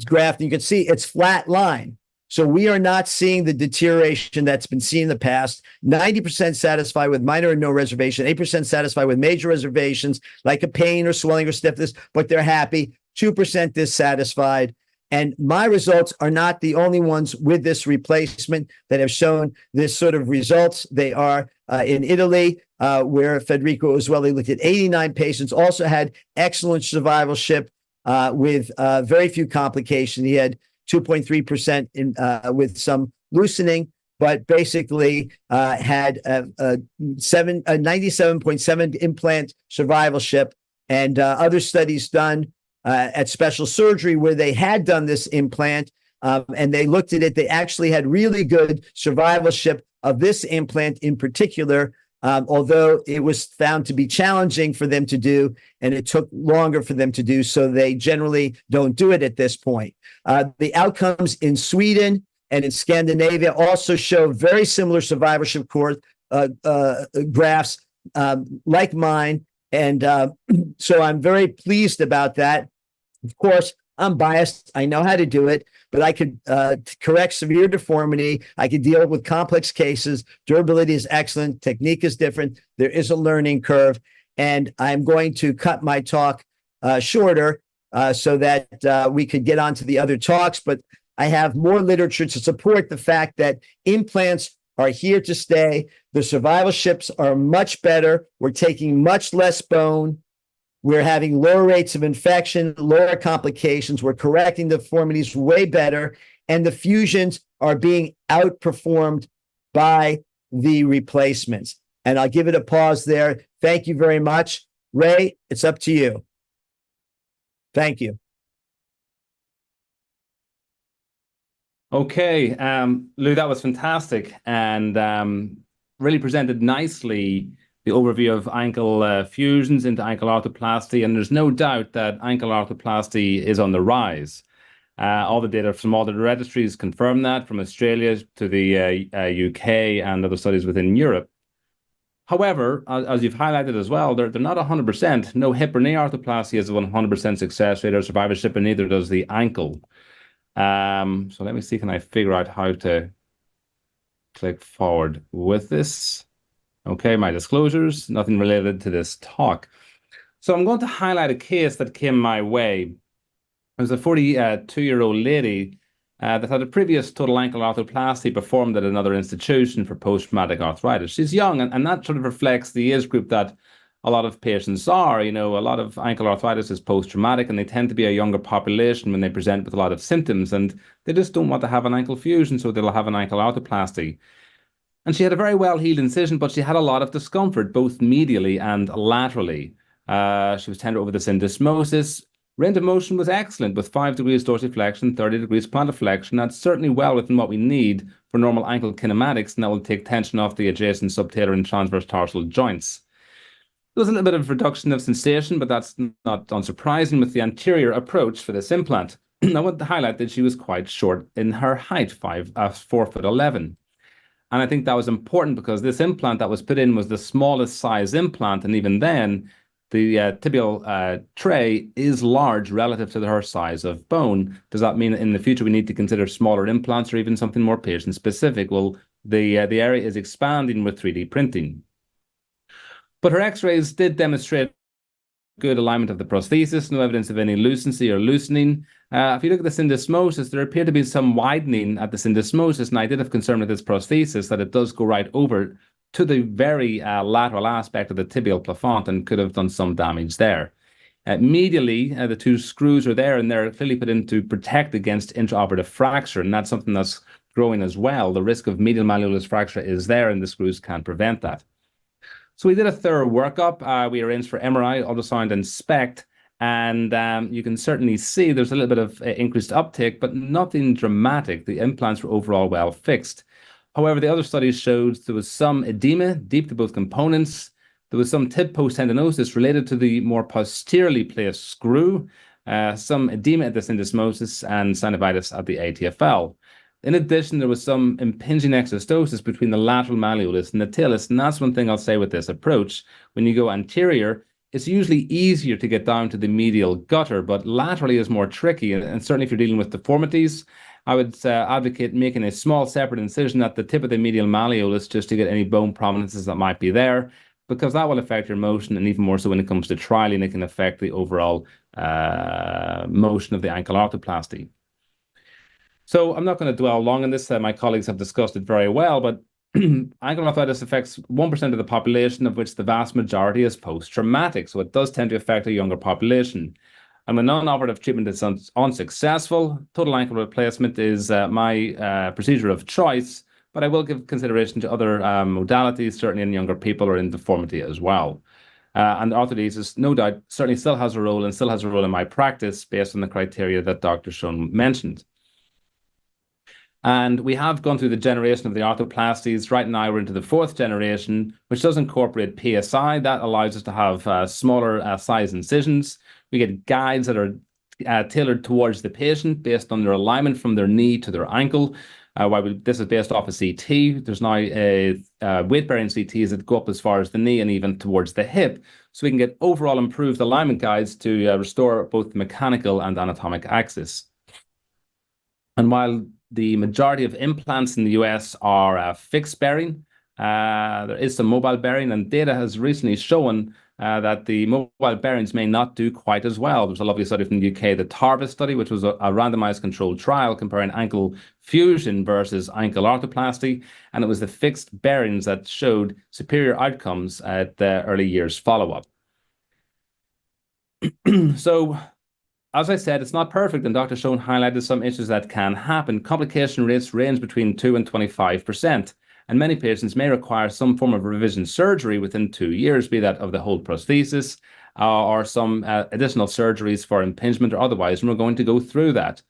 graph. And you can see it's flat line. So we are not seeing the deterioration that's been seen in the past. 90% satisfied with minor or no reservation, 8% satisfied with major reservations, like a pain or swelling or stiffness, but they're happy. 2% dissatisfied. And my results are not the only ones with this replacement that have shown this sort of results. They are in Italy, where Federico Usuelli looked at 89 patients, also had excellent survivalship with very few complications. He had 2.3% in with some loosening, but basically had a 97.7 implant survivalship. And other studies done at special surgery where they had done this implant and they looked at it, they actually had really good survivalship of this implant in particular, although it was found to be challenging for them to do, and it took longer for them to do, so they generally don't do it at this point. The outcomes in Sweden and in Scandinavia also show very similar survivorship graphs like mine, and so I'm very pleased about that. Of course, I'm biased. I know how to do it, but I could correct severe deformity. I could deal with complex cases. Durability is excellent. Technique is different. There is a learning curve. And I'm going to cut my talk shorter so that we could get on to the other talks. But I have more literature to support the fact that implants are here to stay. The survivalships are much better. We're taking much less bone. We're having lower rates of infection, lower complications. We're correcting the deformities way better. And the fusions are being outperformed by the replacements. And I'll give it a pause there. Thank you very much. Ray, it's up to you. Thank you. Okay, Lou, that was fantastic, and really presented nicely the overview of ankle fusions into ankle arthroplasty, and there's no doubt that ankle arthroplasty is on the rise. All the data from all the registries confirm that, from Australia to the UK and other studies within Europe. However, as you've highlighted as well, they're not 100%. No hip or knee arthroplasty has a 100% success rate or survivorship, and neither does the ankle. So let me see, can I figure out how to click forward with this? Okay, my disclosures, nothing related to this talk. So I'm going to highlight a case that came my way. It was a 42-year-old lady that had a previous total ankle arthroplasty performed at another institution for post-traumatic arthritis. She's young, and that sort of reflects the age group that a lot of patients are. You know, a lot of ankle arthritis is post-traumatic, and they tend to be a younger population when they present with a lot of symptoms, and they just don't want to have an ankle fusion, so they'll have an ankle arthroplasty. And she had a very well-healed incision, but she had a lot of discomfort, both medially and laterally. She was tender over the syndesmosis, Range of motion was excellent with 5 degrees dorsiflexion, 30 degrees plantarflexion. That's certainly well within what we need for normal ankle kinematics, and that will take tension off the adjacent subtalar and transverse tarsal joints. There was a little bit of reduction of sensation, but that's not unsurprising with the anterior approach for this implant. I want to highlight that she was quite short in her height, 4'11". And I think that was important because this implant that was put in was the smallest size implant, and even then, the tibial tray is large relative to her size of bone. Does that mean that in the future we need to consider smaller implants or even something more patient-specific? Well, the area is expanding with 3D printing. But her x-rays did demonstrate good alignment of the prosthesis, no evidence of any lucency or loosening. If you look at the syndesmosis, there appeared to be some widening at the syndesmosis, and I did have concern with this prosthesis that it does go right over to the very lateral aspect of the tibial plafond and could have done some damage there. Medially, the 2 screws are there, and they're clearly put in to protect against intraoperative fracture, and that's something that's growing as well. The risk of medial malleolus fracture is there, and the screws can prevent that. So we did a thorough workup. We arranged for MRI, ultrasound, and SPECT, and you can certainly see there's a little bit of increased uptake, but nothing dramatic. The implants were overall well fixed. However, the other studies showed there was some edema deep to both components. There was some tib post tendinosis related to the more posteriorly placed screw, some edema at the syndesmosis, and synovitis at the ATFL. In addition, there was some impinging exostosis between the lateral malleolus and the talus, and that's one thing I'll say with this approach. When you go anterior, it's usually easier to get down to the medial gutter, but laterally is more tricky, and certainly if you're dealing with deformities, I would advocate making a small separate incision at the tip of the medial malleolus just to get any bone prominences that might be there, because that will affect your motion, and even more so when it comes to trialing, it can affect the overall motion of the ankle arthroplasty. So I'm not going to dwell long on this. My colleagues have discussed it very well, but ankle arthritis affects 1% of the population, of which the vast majority is post-traumatic. So it does tend to affect a younger population. And when non-operative treatment is unsuccessful, total ankle replacement is my procedure of choice, but I will give consideration to other modalities, certainly in younger people or in deformity as well. And arthrodesis, no doubt, certainly still has a role and still has a role in my practice based on the criteria that Dr. Schoen mentioned. And we have gone through the generation of the arthroplasties. Right now, we're into the 4th generation, which does incorporate PSI. That allows us to have smaller size incisions. We get guides that are tailored towards the patient based on their alignment from their knee to their ankle. This is based off a CT. There's now weight-bearing CTs that go up as far as the knee and even towards the hip. So we can get overall improved alignment guides to restore both the mechanical and anatomic axis. And while the majority of implants in the US are fixed bearing, there is some mobile bearing, and data has recently shown that the mobile bearings may not do quite as well. There was a lovely study from the UK, the TARVIS study, which was a randomized controlled trial comparing ankle fusion versus ankle arthroplasty, and it was the fixed bearings that showed superior outcomes at the early years follow-up. So, as I said, it's not perfect, and Dr. Schoen highlighted some issues that can happen. Complication rates range between 2 and 25%, and many patients may require some form of revision surgery within 2 years, be that of the whole prosthesis or some additional surgeries for impingement or otherwise, and we're going to go through that.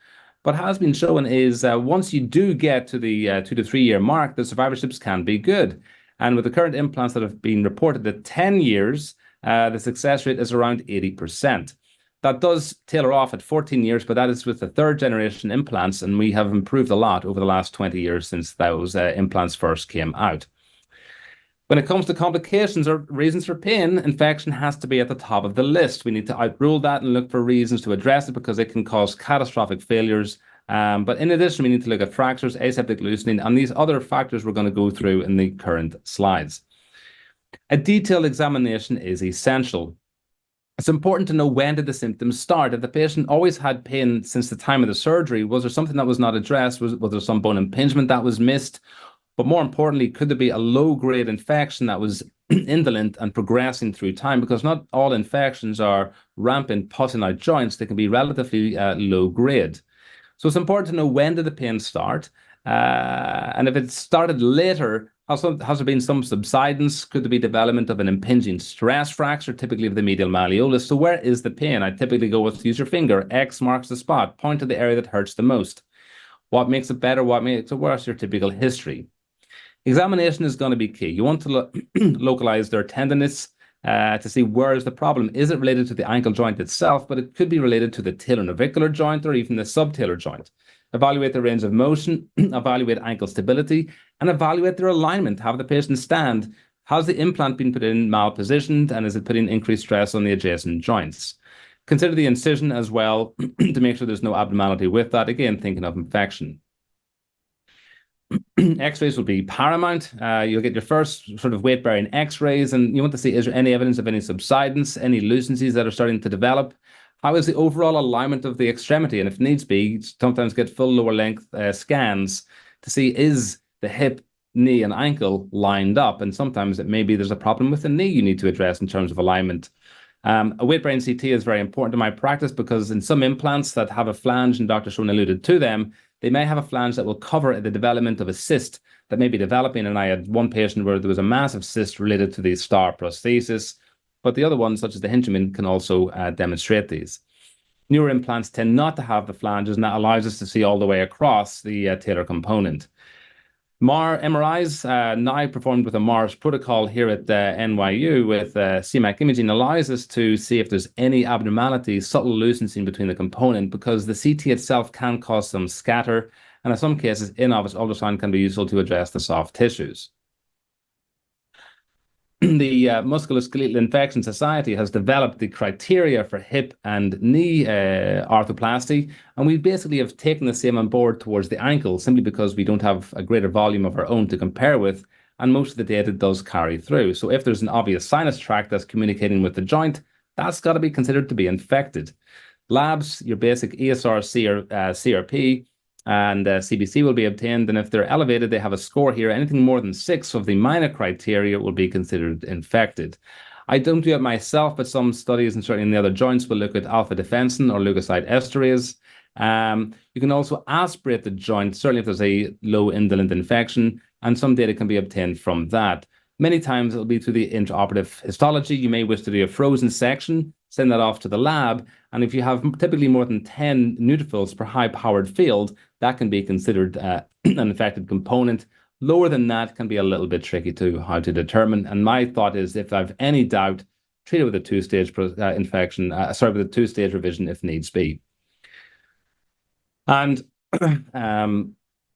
What has been shown is once you do get to the 2 to 3 year mark, the survivorships can be good. And with the current implants that have been reported at 10 years, the success rate is around 80%. That does tailor off at 14 years, but that is with the 3rd generation implants, and we have improved a lot over the last 20 years since those implants first came out. When it comes to complications or reasons for pain, infection has to be at the top of the list. We need to outrule that and look for reasons to address it because it can cause catastrophic failures. But in addition, we need to look at fractures, aseptic loosening, and these other factors we're going to go through in the current slides. A detailed examination is essential. It's important to know when did the symptoms start. If the patient always had pain since the time of the surgery, was there something that was not addressed? Was there some bone impingement that was missed? But more importantly, could there be a low-grade infection that was indolent and progressing through time? Because not all infections are rampant, putting out joints. They can be relatively low-grade. So it's important to know when did the pain start. And if it started later, Has there been some subsidence? Could there be development of an impinging stress fracture, typically of the medial malleolus? So where is the pain? I typically go with, use your finger, X marks the spot, point to the area that hurts the most. What makes it better? What makes it worse? Your typical history. Examination is going to be key. You want to localize their tenderness to see where is the problem. Is it related to the ankle joint itself? But it could be related to the talonavicular joint or even the subtalar joint. Evaluate the range of motion, evaluate ankle stability, and evaluate their alignment. Have the patient stand. Has the implant been put in malpositioned, and is it putting increased stress on the adjacent joints? Consider the incision as well to make sure there's no abnormality with that. Again, thinking of infection. X-rays will be paramount. You'll get your first sort of weight-bearing X-rays, and you want to see, is there any evidence of any subsidence, any lucencies that are starting to develop? How is the overall alignment of the extremity? And if needs be, sometimes get full lower length scans to see, is the hip, knee, and ankle lined up? And sometimes it may be there's a problem with the knee you need to address in terms of alignment. A weight-bearing CT is very important in my practice because in some implants that have a flange, and Dr. Schoen alluded to them, they may have a flange that will cover the development of a cyst that may be developing. And I had one patient where there was a massive cyst related to the star prosthesis, but the other ones, such as the Hinchman, can also demonstrate these. Newer implants tend not to have the flanges, and that allows us to see all the way across the talar component. MRIs, now performed with a MARS protocol here at NYU with CMAC imaging, allows us to see if there's any abnormality, subtle lucencing between the component, because the CT itself can cause some scatter, and in some cases, in-office ultrasound can be useful to address the soft tissues. The Musculoskeletal Infection Society has developed the criteria for hip and knee arthroplasty, and we basically have taken the same on board towards the ankle simply because we don't have a greater volume of our own to compare with, and most of the data does carry through. So if there's an obvious sinus tract that's communicating with the joint, that's got to be considered to be infected. Labs, your basic ESR, or CRP, and CBC will be obtained, and if they're elevated, they have a score here. Anything more than 6 of the minor criteria will be considered infected. I don't do it myself, but some studies, and certainly in the other joints, will look at alpha-defensin or leukocyte esterase. You can also aspirate the joint, certainly if there's a low indolent infection, and some data can be obtained from that. Many times it'll be through the intraoperative histology. You may wish to do a frozen section, send that off to the lab, and if you have typically more than 10 neutrophils per high-powered field, that can be considered an infected component. Lower than that can be a little bit tricky to how to determine. And my thought is, if I have any doubt, treat it with a two-stage with a two-stage revision if needs be. And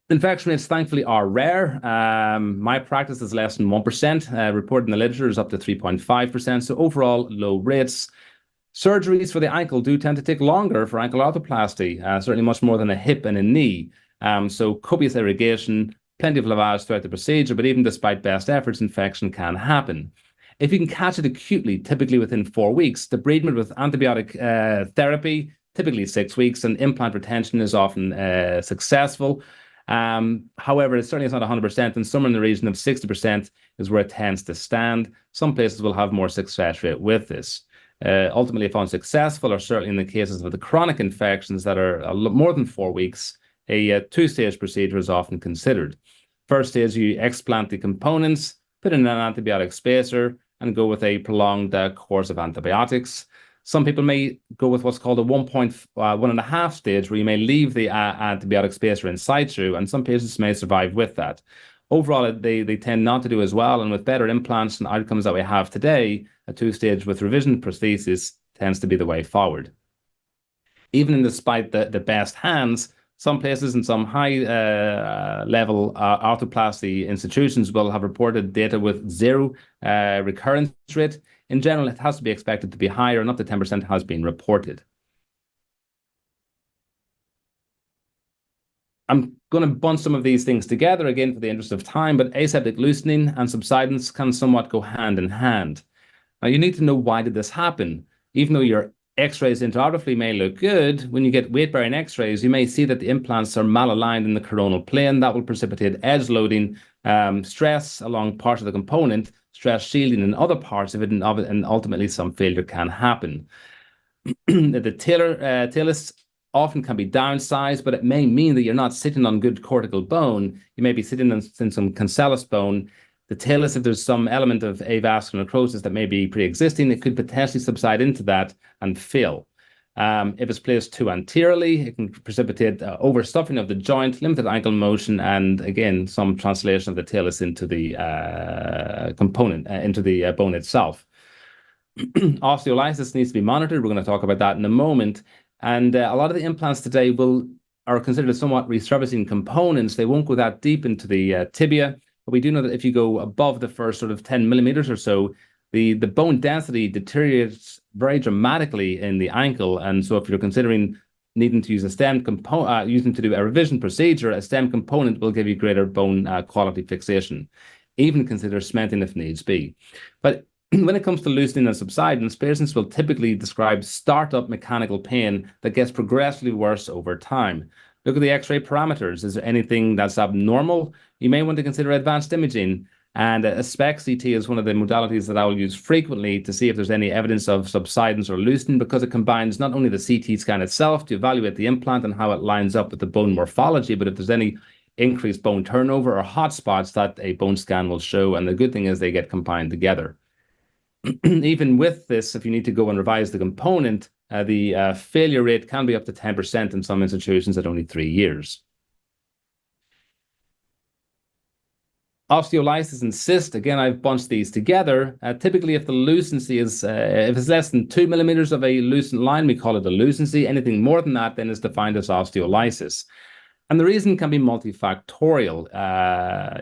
infection rates, thankfully, are rare. My practice is less than 1%. Reported in the literature is up to 3.5%. So overall, low rates. Surgeries for the ankle do tend to take longer for ankle arthroplasty, certainly much more than a hip and a knee. So copious irrigation, plenty of lavage throughout the procedure, but even despite best efforts, infection can happen. If you can catch it acutely, typically within 4 weeks, debridement with antibiotic therapy, typically 6 weeks, and implant retention is often successful. However, it certainly is not 100%, and somewhere in the region of 60% is where it tends to stand. Some places will have more success rate with this. Ultimately, if unsuccessful, or certainly in the cases of the chronic infections that are more than 4 weeks, a two-stage procedure is often considered. First stage, you explant the components, put in an antibiotic spacer, and go with a prolonged course of antibiotics. Some people may go with what's called a 1.5 stage, where you may leave the antibiotic spacer in situ, and some patients may survive with that. Overall, they tend not to do as well, and with better implants and outcomes that we have today, a two-stage with revision prosthesis tends to be the way forward. Even despite the best hands, some places and some high-level arthroplasty institutions will have reported data with 0 recurrence rate. In general, it has to be expected to be higher, and up to 10% has been reported. I'm going to bunch some of these things together again for the interest of time, but aseptic loosening and subsidence can somewhat go hand in hand. Now, you need to know, why did this happen? Even though your X-rays intraoperatively may look good, when you get weight-bearing X-rays, you may see that the implants are malaligned in the coronal plane. That will precipitate edge loading, stress along parts of the component, stress shielding in other parts of it, and ultimately some failure can happen. The talus often can be downsized, but it may mean that you're not sitting on good cortical bone. You may be sitting in some cancellous bone. The talus, if there's some element of avascular necrosis that may be pre-existing, it could potentially subside into that and fill. If it's placed too anteriorly, it can precipitate overstuffing of the joint, limited ankle motion, and again, some translation of the talus into the component, into the bone itself. Osteolysis needs to be monitored. We're going to talk about that in a moment. And a lot of the implants today are considered somewhat resurfacing components. They won't go that deep into the tibia, but we do know that if you go above the first sort of 10 millimeters or so, the bone density deteriorates very dramatically in the ankle. And so if you're considering needing to use a stem component, using to do a revision procedure, a stem component will give you greater bone quality fixation. Even consider cementing if needs be. But when it comes to loosening and subsidence, patients will typically describe startup mechanical pain that gets progressively worse over time. Look at the X-ray parameters. Is there anything that's abnormal? You may want to consider advanced imaging. And a SPECT CT is one of the modalities that I will use frequently to see if there's any evidence of subsidence or loosening, because it combines not only the CT scan itself to evaluate the implant and how it lines up with the bone morphology, but if there's any increased bone turnover or hotspots that a bone scan will show. And the good thing is they get combined together. Even with this, if you need to go and revise the component, the failure rate can be up to 10% in some institutions at only 3 years. Osteolysis and cyst, again, I've bunched these together. Typically, if the lucency is, if it's less than 2 millimeters of a lucent line, we call it a lucency. Anything more than that then is defined as osteolysis. And the reason can be multifactorial.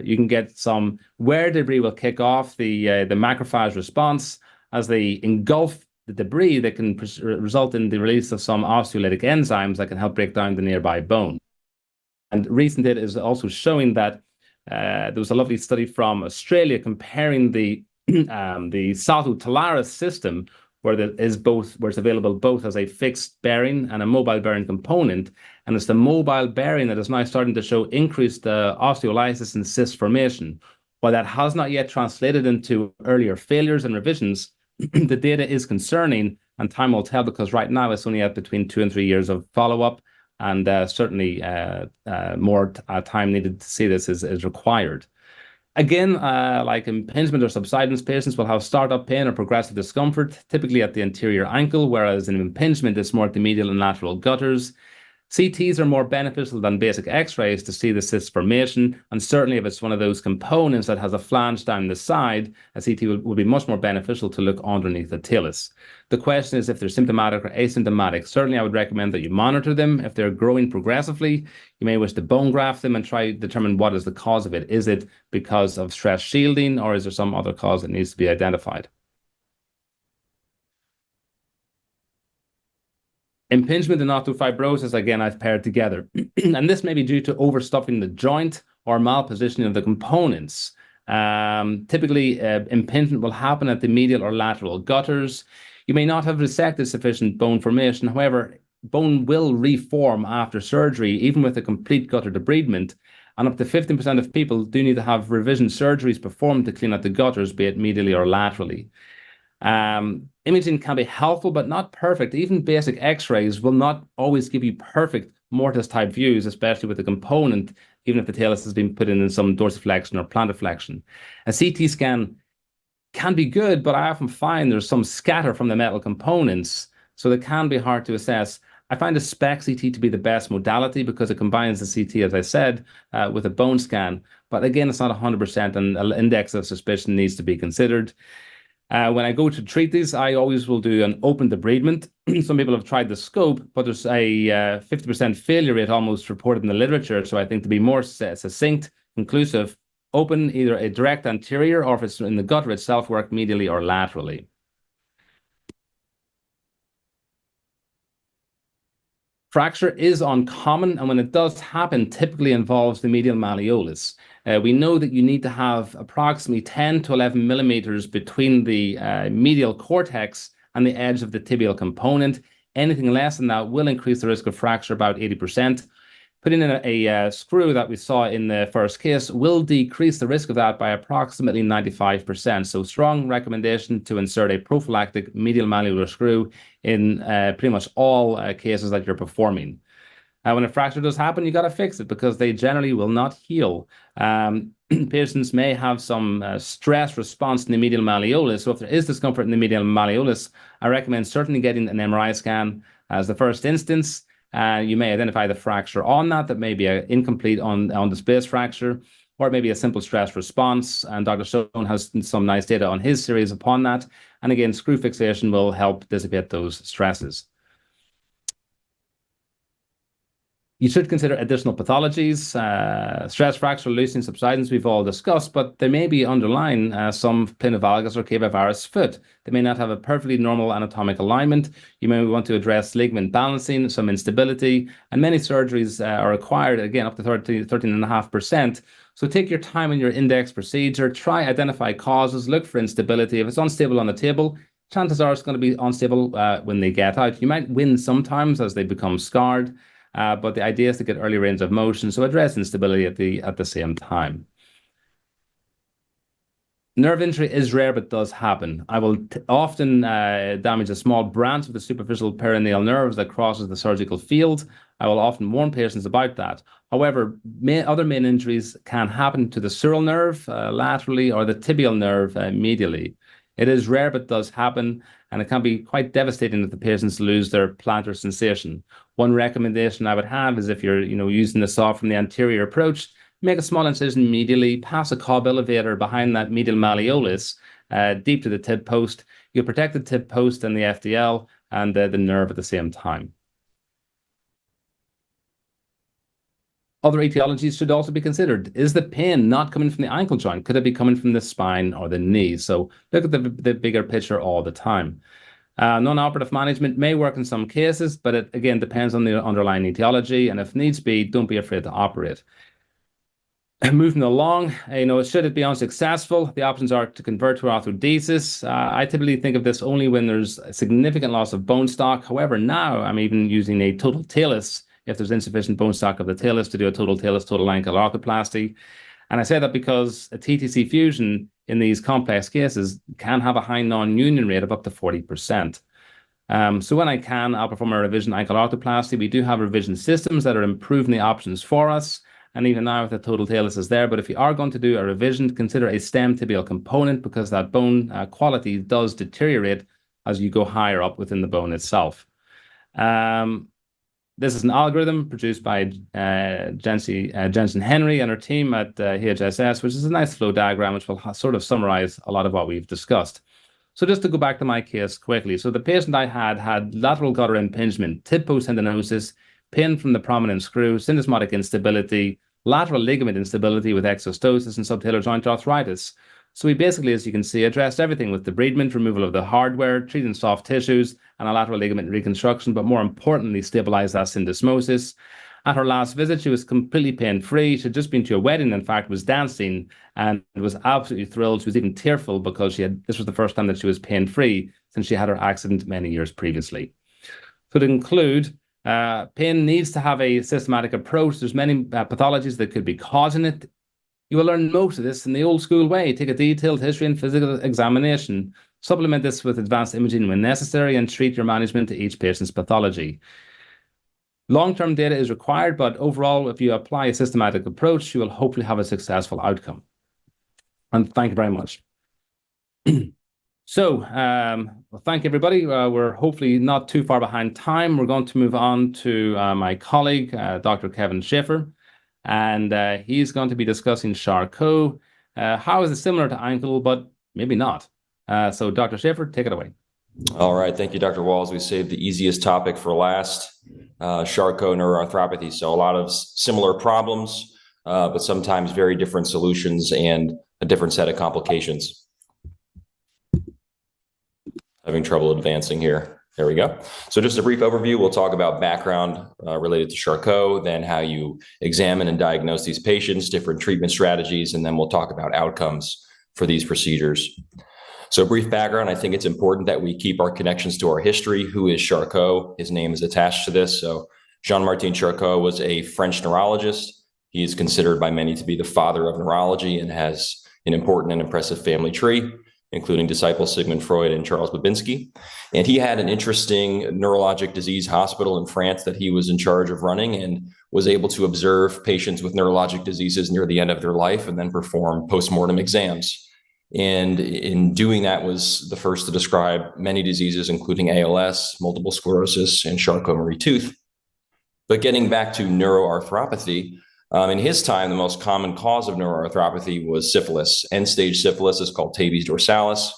You can get some wear debris will kick off the macrophage response as they engulf the debris that can result in the release of some osteolytic enzymes that can help break down the nearby bone. And recent data is also showing that there was a lovely study from Australia comparing the salto-talaris system, where it's available both as a fixed bearing and a mobile bearing component. And it's the mobile bearing that is now starting to show increased osteolysis and cyst formation. While that has not yet translated into earlier failures and revisions, the data is concerning, and time will tell, because right now it's only at between 2 and 3 years of follow-up, and certainly more time needed to see this is required. Again, like impingement or subsidence, patients will have startup pain or progressive discomfort, typically at the anterior ankle, whereas in impingement, it's more at the medial and lateral gutters. CTs are more beneficial than basic X-rays to see the cyst formation, and certainly if it's one of those components that has a flange down the side, a CT will be much more beneficial to look underneath the talus. The question is if they're symptomatic or asymptomatic. Certainly, I would recommend that you monitor them. If they're growing progressively, you may wish to bone graft them and try to determine what is the cause of it. Is it because of stress shielding, or is there some other cause that needs to be identified? Impingement and osteofibrosis, again, I've paired together. And this may be due to overstuffing the joint or malpositioning of the components. Typically, impingement will happen at the medial or lateral gutters. You may not have resected sufficient bone formation. However, bone will reform after surgery, even with a complete gutter debridement. And up to 15% of people do need to have revision surgeries performed to clean out the gutters, be it medially or laterally. Imaging can be helpful, but not perfect. Even basic X-rays will not always give you perfect mortise type views, especially with the component, even if the talus has been put in some dorsiflexion or plantarflexion. A CT scan can be good, but I often find there's some scatter from the metal components, so they can be hard to assess. I find a SPECT CT to be the best modality because it combines the CT, as I said, with a bone scan. But again, it's not 100%, and an index of suspicion needs to be considered. When I go to treat these, I always will do an open debridement. Some people have tried the scope, but there's a 50% failure rate almost reported in the literature. So I think to be more succinct, conclusive, open either a direct anterior, or if it's in the gutter itself, work medially or laterally. Fracture is uncommon, and when it does happen, typically involves the medial malleolus. We know that you need to have approximately 10 to 11 millimeters between the medial cortex and the edge of the tibial component. Anything less than that will increase the risk of fracture about 80%. Putting in a screw that we saw in the first case will decrease the risk of that by approximately 95%. So strong recommendation to insert a prophylactic medial malleolar screw in pretty much all cases that you're performing. When a fracture does happen, you got to fix it because they generally will not heal. Patients may have some stress response in the medial malleolus. So if there is discomfort in the medial malleolus, I recommend certainly getting an MRI scan as the first instance. You may identify the fracture on that may be an incomplete undisplaced fracture, or maybe a simple stress response. And Dr. Stone has some nice data on his series upon that. And again, screw fixation will help dissipate those stresses. You should consider additional pathologies, stress fracture, loosening, subsidence, we've all discussed, but there may be underlying some planovalgus or cava varus foot. They may not have a perfectly normal anatomic alignment. You may want to address ligament balancing, some instability, and many surgeries are required, again, up to 13.5%. So take your time in your index procedure, try identify causes, look for instability. If it's unstable on the table, chances are it's going to be unstable when they get out. You might win sometimes as they become scarred. But the idea is to get early range of motion, so address instability at the same time. Nerve injury is rare, but does happen. I will often damage a small branch of the superficial perineal nerves that crosses the surgical field. I will often warn patients about that. However, other main injuries can happen to the sural nerve laterally or the tibial nerve medially. It is rare, but does happen, and it can be quite devastating if the patients lose their plantar sensation. One recommendation I would have is if you're using the saw from the anterior approach, make a small incision medially, pass a cob elevator behind that medial malleolus, deep to the tib post. You'll protect the tib post and the FDL and the nerve at the same time. Other etiologies should also be considered. Is the pain not coming from the ankle joint? Could it be coming from the spine or the knee? So look at the bigger picture all the time. Non-operative management may work in some cases, but it, again, depends on the underlying etiology. And if needs be, don't be afraid to operate. Moving along, should it be unsuccessful, the options are to convert to arthrodesis. I typically think of this only when there's a significant loss of bone stock. However, now I'm even using a total talus if there's insufficient bone stock of the talus to do a total talus, total ankle arthroplasty. And I say that because a TTC fusion in these complex cases can have a high non-union rate of up to 40%. So when I can, I'll perform a revision ankle arthroplasty. We do have revision systems that are improving the options for us. And even now, the total talus is there. But if you are going to do a revision, consider a stem tibial component because that bone quality does deteriorate as you go higher up within the bone itself. This is an algorithm produced by Jensen Henry and her team at HSS, which is a nice flow diagram, which will sort of summarize a lot of what we've discussed. So just to go back to my case quickly. So the patient I had lateral gutter impingement, tib post tendinosis, pain from the prominent screw, syndesmotic instability, lateral ligament instability with exostosis and subtalar joint arthritis. So we basically, as you can see, addressed everything with debridement, removal of the hardware, treating soft tissues, and a lateral ligament reconstruction, but more importantly, stabilized that syndesmosis. At her last visit, she was completely pain-free. She had just been to a wedding, in fact, was dancing, and was absolutely thrilled. She was even tearful because this was the first time that she was pain-free since she had her accident many years previously. So to conclude, pain needs to have a systematic approach. There's many pathologies that could be causing it. You will learn most of this in the old school way. Take a detailed history and physical examination. Supplement this with advanced imaging when necessary and treat your management to each patient's pathology. Long-term data is required, but overall, if you apply a systematic approach, you will hopefully have a successful outcome. And thank you very much. So, well, thank you, everybody. We're hopefully not too far behind time. We're going to move on to my colleague, Dr. Kevin Schiffer. And he's going to be discussing Charcot. How is it similar to ankle, but maybe not? So Dr. Schiffer, take it away. All right. Thank you, Dr. Walls. We saved the easiest topic for last, Charcot neuroarthropathy. So a lot of similar problems, but sometimes very different solutions and a different set of complications. Having trouble advancing here. There we go. So just a brief overview. We'll talk about background related to Charcot, then how you examine and diagnose these patients, different treatment strategies, and then we'll talk about outcomes for these procedures. So brief background, I think it's important that we keep our connections to our history. Who is Charcot? His name is attached to this. So Jean-Martin Charcot was a French neurologist. He is considered by many to be the father of neurology and has an important and impressive family tree, including disciples Sigmund Freud and Charles Babinski. And he had an interesting neurologic disease hospital in France that he was in charge of running, and was able to observe patients with neurologic diseases near the end of their life and then perform postmortem exams. And in doing that, was the first to describe many diseases, including ALS, multiple sclerosis, and Charcot-Marie Tooth. But getting back to neuroarthropathy, in his time, the most common cause of neuroarthropathy was syphilis. End-stage syphilis is called tabes dorsalis.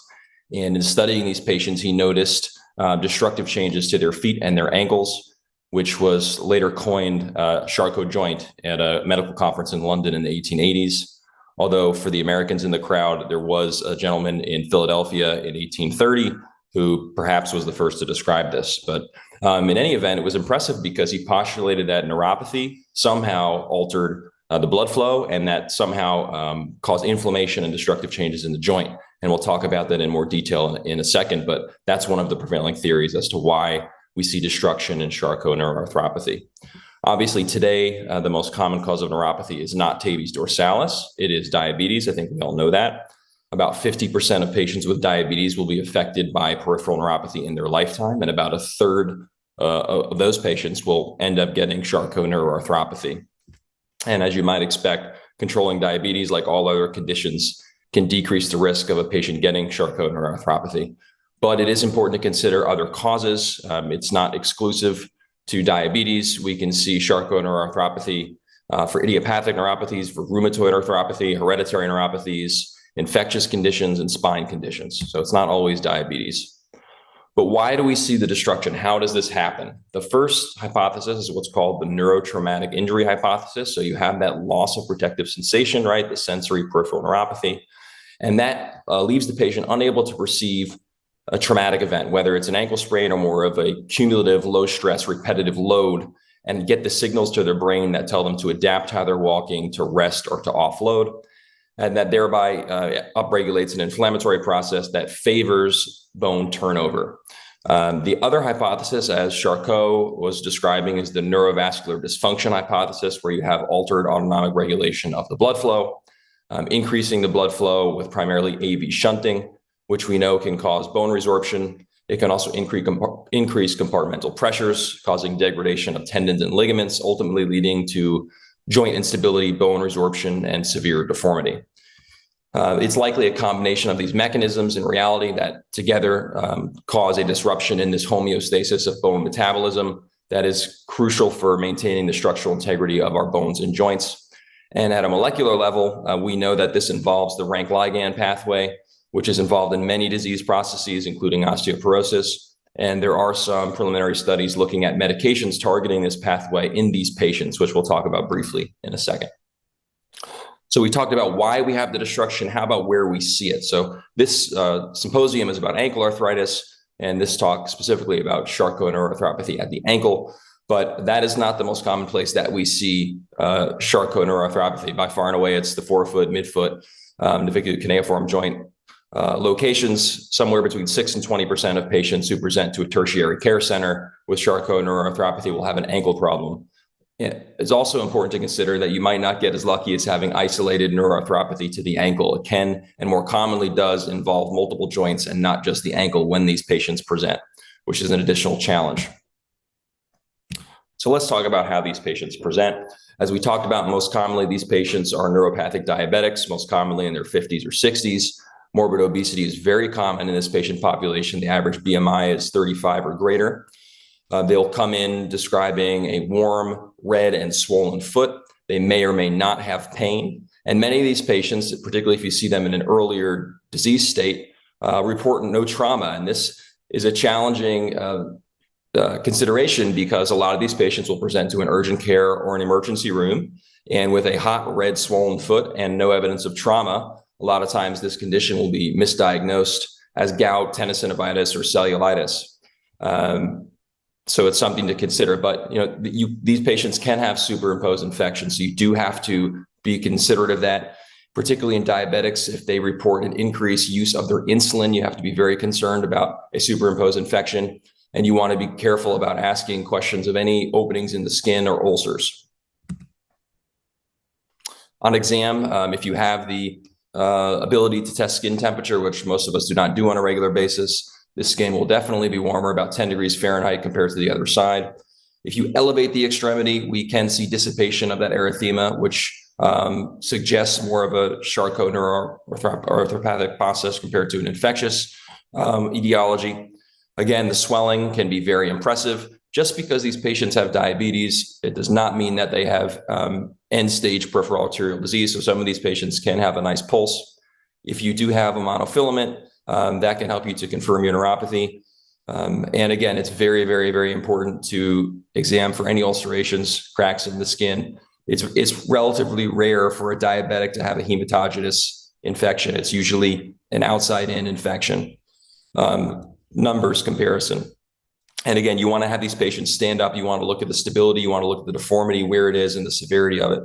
And in studying these patients, he noticed destructive changes to their feet and their ankles, which was later coined Charcot joint at a medical conference in London in the 1880s. Although for the Americans in the crowd, there was a gentleman in Philadelphia in 1830 who perhaps was the first to describe this. But in any event, it was impressive because he postulated that neuropathy somehow altered the blood flow, and that somehow caused inflammation and destructive changes in the joint. And we'll talk about that in more detail in a second, but that's one of the prevailing theories as to why we see destruction in Charcot neuroarthropathy. Obviously, today, the most common cause of neuropathy is not tabes dorsalis. It is diabetes. I think we all know that. About 50% of patients with diabetes will be affected by peripheral neuropathy in their lifetime, and about a third of those patients will end up getting Charcot neuroarthropathy. And as you might expect, controlling diabetes, like all other conditions, can decrease the risk of a patient getting Charcot neuroarthropathy. But it is important to consider other causes. It's not exclusive to diabetes. We can see Charcot neuroarthropathy for idiopathic neuropathies, for rheumatoid arthropathy, hereditary neuropathies, infectious conditions, and spine conditions. So it's not always diabetes. But why do we see the destruction? How does this happen? The first hypothesis is what's called the neurotraumatic injury hypothesis. So you have that loss of protective sensation, right? The sensory peripheral neuropathy. And that leaves the patient unable to perceive a traumatic event, whether it's an ankle sprain or more of a cumulative, low stress, repetitive load, and get the signals to their brain that tell them to adapt how they're walking, to rest, or to offload. And that thereby upregulates an inflammatory process that favors bone turnover. The other hypothesis, as Charcot was describing, is the neurovascular dysfunction hypothesis, where you have altered autonomic regulation of the blood flow, increasing the blood flow with primarily AV shunting, which we know can cause bone resorption. It can also increase compartmental pressures, causing degradation of tendons and ligaments, ultimately leading to joint instability, bone resorption, and severe deformity. It's likely a combination of these mechanisms in reality that together cause a disruption in this homeostasis of bone metabolism that is crucial for maintaining the structural integrity of our bones and joints. And at a molecular level, we know that this involves the rank ligand pathway, which is involved in many disease processes, including osteoporosis. And there are some preliminary studies looking at medications targeting this pathway in these patients, which we'll talk about briefly in a second. So we talked about why we have the destruction. How about where we see it? So this symposium is about ankle arthritis, and this talk specifically about Charcot neuroarthropathy at the ankle. But that is not the most common place that we see Charcot neuroarthropathy. By far and away, it's the forefoot, midfoot, navicular cuneiform joint locations. Somewhere between 6 and 20% of patients who present to a tertiary care center with Charcot neuroarthropathy will have an ankle problem. It's also important to consider that you might not get as lucky as having isolated neuroarthropathy to the ankle. It can, and more commonly does, involve multiple joints and not just the ankle when these patients present, which is an additional challenge. So let's talk about how these patients present. As we talked about, most commonly, these patients are neuropathic diabetics, most commonly in their 50s or 60s. Morbid obesity is very common in this patient population. The average BMI is 35 or greater. They'll come in describing a warm, red, and swollen foot. They may or may not have pain. And many of these patients, particularly if you see them in an earlier disease state, report no trauma. And this is a challenging consideration because a lot of these patients will present to an urgent care or an emergency room. And with a hot, red, swollen foot and no evidence of trauma, a lot of times this condition will be misdiagnosed as gout, tenosynovitis, or cellulitis. So it's something to consider, but these patients can have superimposed infections. So you do have to be considerate of that, particularly in diabetics. If they report an increased use of their insulin, you have to be very concerned about a superimposed infection. and you want to be careful about asking questions of any openings in the skin or ulcers. On exam, if you have the ability to test skin temperature, which most of us do not do on a regular basis, the skin will definitely be warmer, about 10 degrees Fahrenheit compared to the other side. If you elevate the extremity, we can see dissipation of that erythema, which suggests more of a Charcot neuroarthropathic process compared to an infectious etiology. Again, the swelling can be very impressive. Just because these patients have diabetes, it does not mean that they have end-stage peripheral arterial disease. So some of these patients can have a nice pulse. If you do have a monofilament, that can help you to confirm your neuropathy. And again, it's very, very, very important to exam for any ulcerations, cracks in the skin. It's relatively rare for a diabetic to have a hematogenous infection. It's usually an outside-in infection. Numbers comparison. And again, you want to have these patients stand up. You want to look at the stability. You want to look at the deformity, where it is, and the severity of it.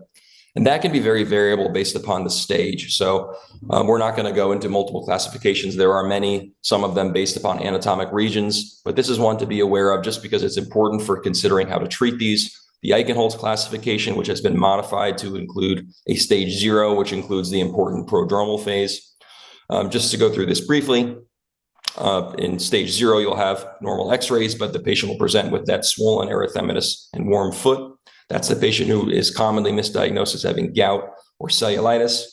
And that can be very variable based upon the stage. So we're not going to go into multiple classifications. There are many, some of them based upon anatomic regions, but this is one to be aware of just because it's important for considering how to treat these. The Eichenholz classification, which has been modified to include a stage 0, which includes the important prodromal phase. Just to go through this briefly, in stage 0, you'll have normal x-rays, but the patient will present with that swollen erythematous and warm foot. That's the patient who is commonly misdiagnosed as having gout or cellulitis.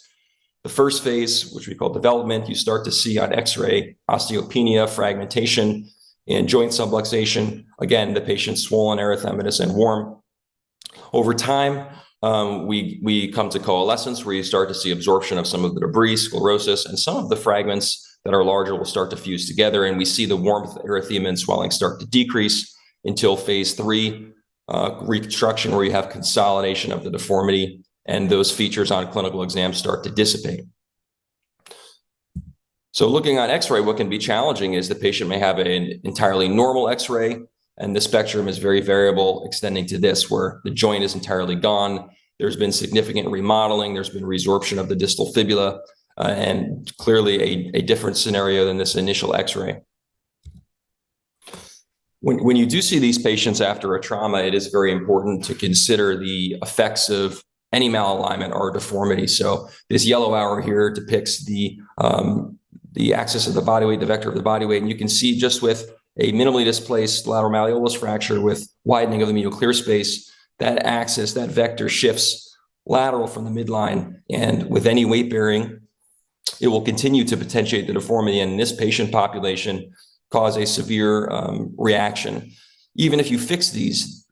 The first phase, which we call development, you start to see on x-ray osteopenia, fragmentation, and joint subluxation. Again, the patient's swollen, erythematous, and warm. Over time, we come to coalescence, where you start to see absorption of some of the debris, sclerosis, and some of the fragments that are larger will start to fuse together, and we see the warmth, erythema, and swelling start to decrease until phase 3, reconstruction, where you have consolidation of the deformity, and those features on clinical exams start to dissipate. So looking on x-ray, what can be challenging is the patient may have an entirely normal x-ray, and the spectrum is very variable, extending to this, where the joint is entirely gone. There's been significant remodeling. There's been resorption of the distal fibula, and clearly a different scenario than this initial x-ray. When you do see these patients after a trauma, it is very important to consider the effects of any malalignment or deformity. So this yellow arrow here depicts the axis of the body weight, the vector of the body weight, and you can see just with a minimally displaced lateral malleolus fracture with widening of the medial clear space, that axis, that vector shifts lateral from the midline, and with any weight bearing, it will continue to potentiate the deformity, and in this patient population cause a severe reaction. Even if you fix these,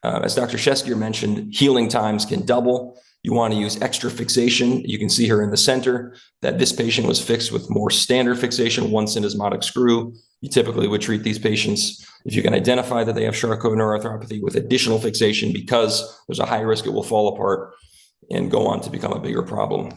as Dr. Sheskier mentioned, healing times can double. You want to use extra fixation. You can see here in the center that this patient was fixed with more standard fixation, one syndesmotic screw. You typically would treat these patients, if you can identify that they have Charcot neuroarthropathy, with additional fixation, because there's a high risk it will fall apart and go on to become a bigger problem.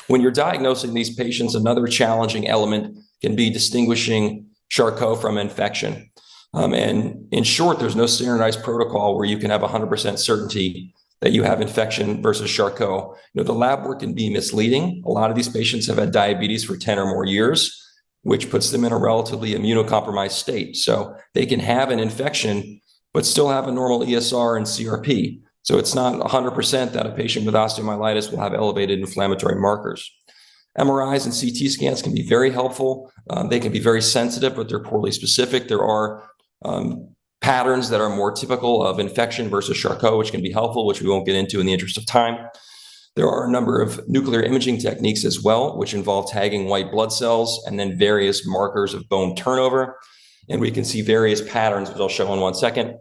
When you're diagnosing these patients, another challenging element can be distinguishing Charcot from infection. And in short, there's no standardized protocol where you can have 100% certainty that you have infection versus Charcot. The lab work can be misleading. A lot of these patients have had diabetes for 10 or more years, which puts them in a relatively immunocompromised state. So they can have an infection, but still have a normal ESR and CRP. So it's not 100% that a patient with osteomyelitis will have elevated inflammatory markers. MRIs and CT scans can be very helpful. They can be very sensitive, but they're poorly specific. There are patterns that are more typical of infection versus Charcot, which can be helpful, which we won't get into in the interest of time. There are a number of nuclear imaging techniques as well, which involve tagging white blood cells and then various markers of bone turnover. And we can see various patterns, which I'll show in 1 second,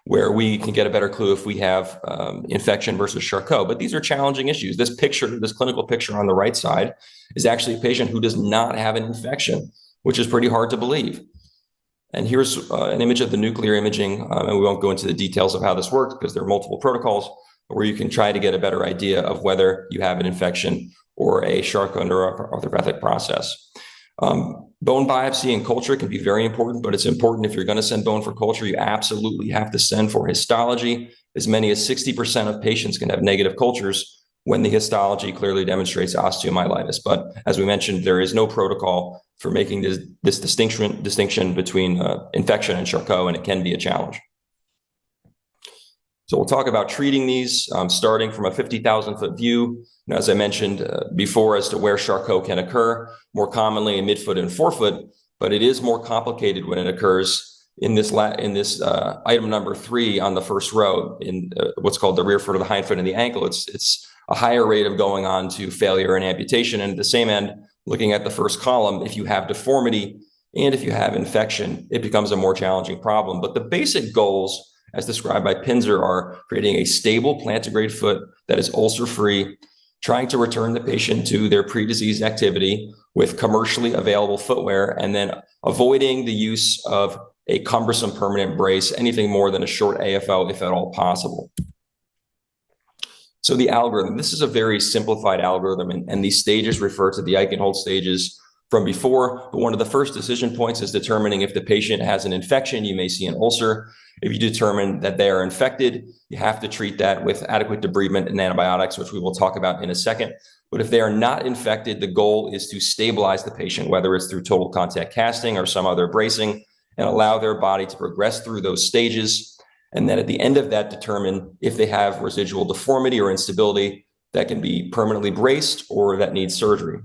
where we can get a better clue if we have infection versus Charcot. But these are challenging issues. This picture, this clinical picture on the right side, is actually a patient who does not have an infection, which is pretty hard to believe. And here's an image of the nuclear imaging, and we won't go into the details of how this works because there are multiple protocols where you can try to get a better idea of whether you have an infection or a Charcot neuroarthropathic process. Bone biopsy and culture can be very important, but it's important if you're going to send bone for culture, you absolutely have to send for histology. As many as 60% of patients can have negative cultures when the histology clearly demonstrates osteomyelitis. But as we mentioned, there is no protocol for making this distinction between infection and Charcot, and it can be a challenge. So we'll talk about treating these, starting from a 50,000-foot view. And as I mentioned before, as to where Charcot can occur, more commonly in midfoot and forefoot, but it is more complicated when it occurs in this item number 3 on the first row, in what's called the rear foot or the hind foot and the ankle. It's a higher rate of going on to failure and amputation. And at the same end, looking at the first column, if you have deformity and if you have infection, it becomes a more challenging problem. But the basic goals, as described by Pinzer, are creating a stable plantigrade foot that is ulcer-free, trying to return the patient to their pre-disease activity with commercially available footwear, and then avoiding the use of a cumbersome permanent brace, anything more than a short AFO if at all possible. So the algorithm, this is a very simplified algorithm, and these stages refer to the Eichenholz stages from before, but one of the first decision points is determining if the patient has an infection. You may see an ulcer. If you determine that they are infected, you have to treat that with adequate debridement and antibiotics, which we will talk about in a second. But if they are not infected, the goal is to stabilize the patient, whether it's through total contact casting or some other bracing, and allow their body to progress through those stages. And then at the end of that, determine if they have residual deformity or instability that can be permanently braced or that needs surgery.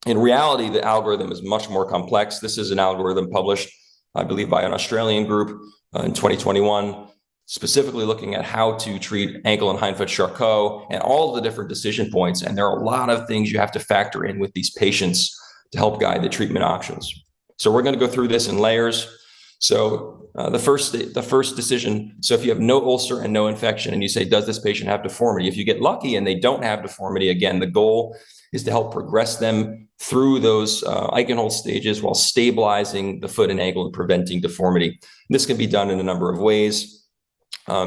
In reality, the algorithm is much more complex. This is an algorithm published, I believe, by an Australian group in 2021, specifically looking at how to treat ankle and hindfoot Charcot and all the different decision points. And there are a lot of things you have to factor in with these patients to help guide the treatment options. So we're going to go through this in layers. So the first decision, so if you have no ulcer and no infection and you say, does this patient have deformity? If you get lucky and they don't have deformity, again, the goal is to help progress them through those Eichenholz stages while stabilizing the foot and ankle and preventing deformity. And this can be done in a number of ways.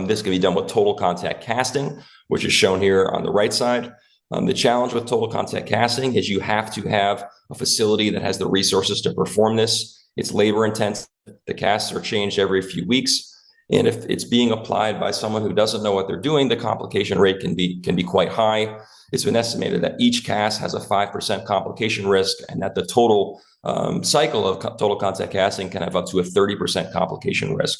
This can be done with total contact casting, which is shown here on the right side. The challenge with total contact casting is you have to have a facility that has the resources to perform this. It's labor intensive. The casts are changed every few weeks. And if it's being applied by someone who doesn't know what they're doing, the complication rate can be quite high. It's been estimated that each cast has a 5% complication risk, and that the total cycle of total contact casting can have up to a 30% complication risk.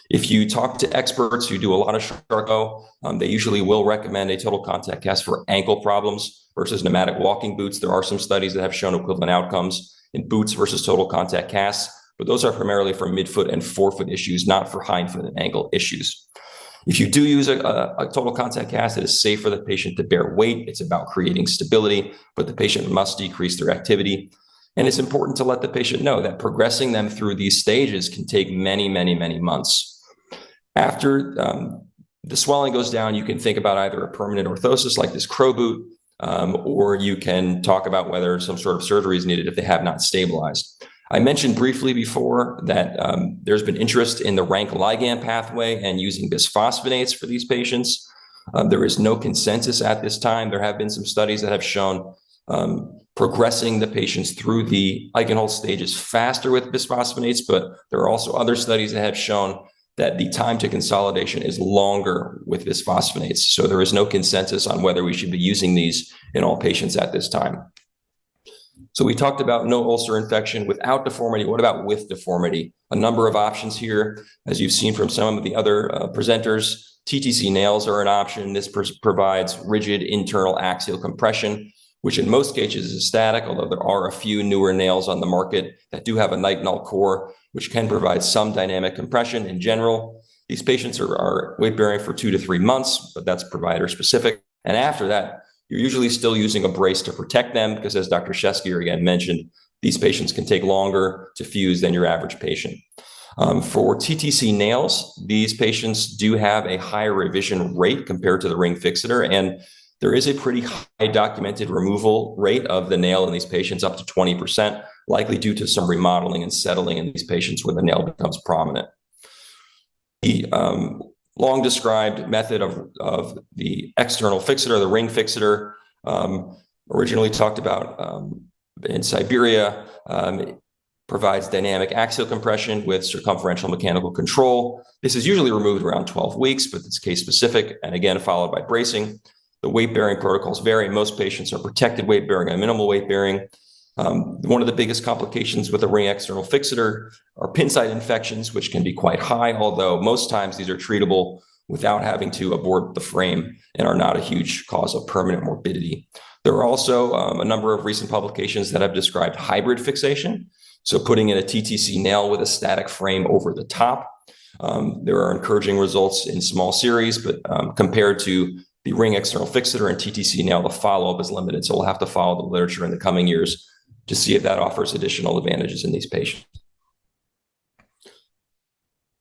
If you talk to experts who do a lot of Charcot, they usually will recommend a total contact cast for ankle problems versus pneumatic walking boots. There are some studies that have shown equivalent outcomes in boots versus total contact casts, but those are primarily for midfoot and forefoot issues, not for hindfoot and ankle issues. If you do use a total contact cast, it is safe for the patient to bear weight. It's about creating stability, but the patient must decrease their activity. And it's important to let the patient know that progressing them through these stages can take many, many, many months. After the swelling goes down, you can think about either a permanent orthosis like this crow boot, or you can talk about whether some sort of surgery is needed if they have not stabilized. I mentioned briefly before that there's been interest in the rank ligand pathway and using bisphosphonates for these patients. There is no consensus at this time. There have been some studies that have shown progressing the patients through the Eichenholz stages faster with bisphosphonates, but there are also other studies that have shown that the time to consolidation is longer with bisphosphonates. So there is no consensus on whether we should be using these in all patients at this time. So we talked about no ulcer infection without deformity. What about with deformity? A number of options here. As you've seen from some of the other presenters, TTC nails are an option. This provides rigid internal axial compression, which in most cases is static, although there are a few newer nails on the market that do have a nitinol core, which can provide some dynamic compression. In general, these patients are weight bearing for 2 to 3 months, but that's provider specific. And after that, you're usually still using a brace to protect them because, as Dr. Sheskier again mentioned, these patients can take longer to fuse than your average patient. For TTC nails, these patients do have a higher revision rate compared to the ring fixator, and there is a pretty high documented removal rate of the nail in these patients, up to 20%, likely due to some remodeling and settling in these patients when the nail becomes prominent. The long described method of the external fixator, the ring fixator, originally talked about in Siberia, provides dynamic axial compression with circumferential mechanical control. This is usually removed around 12 weeks, but it's case specific, and again, followed by bracing. The weight bearing protocols vary. Most patients are protected weight bearing and minimal weight bearing. One of the biggest complications with a ring external fixator are pin site infections, which can be quite high, although most times these are treatable without having to abort the frame and are not a huge cause of permanent morbidity. There are also a number of recent publications that have described hybrid fixation, so putting in a TTC nail with a static frame over the top. There are encouraging results in small series, but compared to the ring external fixator and TTC nail, the follow-up is limited, so we'll have to follow the literature in the coming years to see if that offers additional advantages in these patients.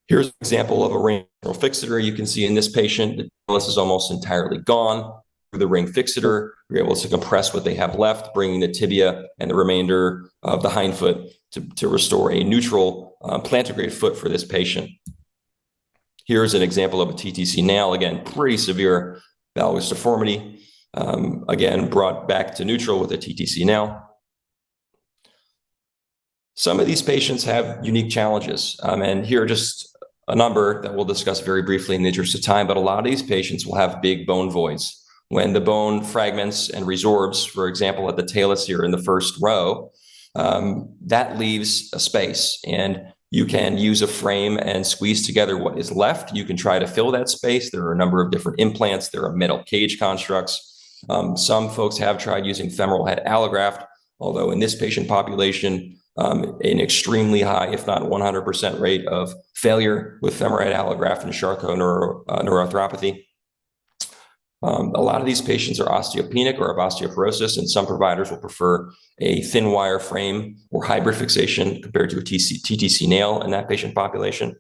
Here's an example of a ring fixator. You can see in this patient, the talus is almost entirely gone. Through the ring fixator, you're able to compress what they have left, bringing the tibia and the remainder of the hindfoot to restore a neutral plantigrade foot for this patient. Here's an example of a TTC nail. Again, pretty severe valgus deformity. Again, brought back to neutral with a TTC nail. Some of these patients have unique challenges, and here are just a number that we'll discuss very briefly in the interest of time, but a lot of these patients will have big bone voids. When the bone fragments and resorbs, for example, at the talus here in the first row, that leaves a space, and you can use a frame and squeeze together what is left. You can try to fill that space. There are a number of different implants. There are metal cage constructs. Some folks have tried using femoral head allograft, although in this patient population, an extremely high, if not 100% rate of failure with femoral head allograft and Charcot neuroarthropathy. A lot of these patients are osteopenic or have osteoporosis, and some providers will prefer a thin wire frame or hybrid fixation compared to a TTC nail in that patient population.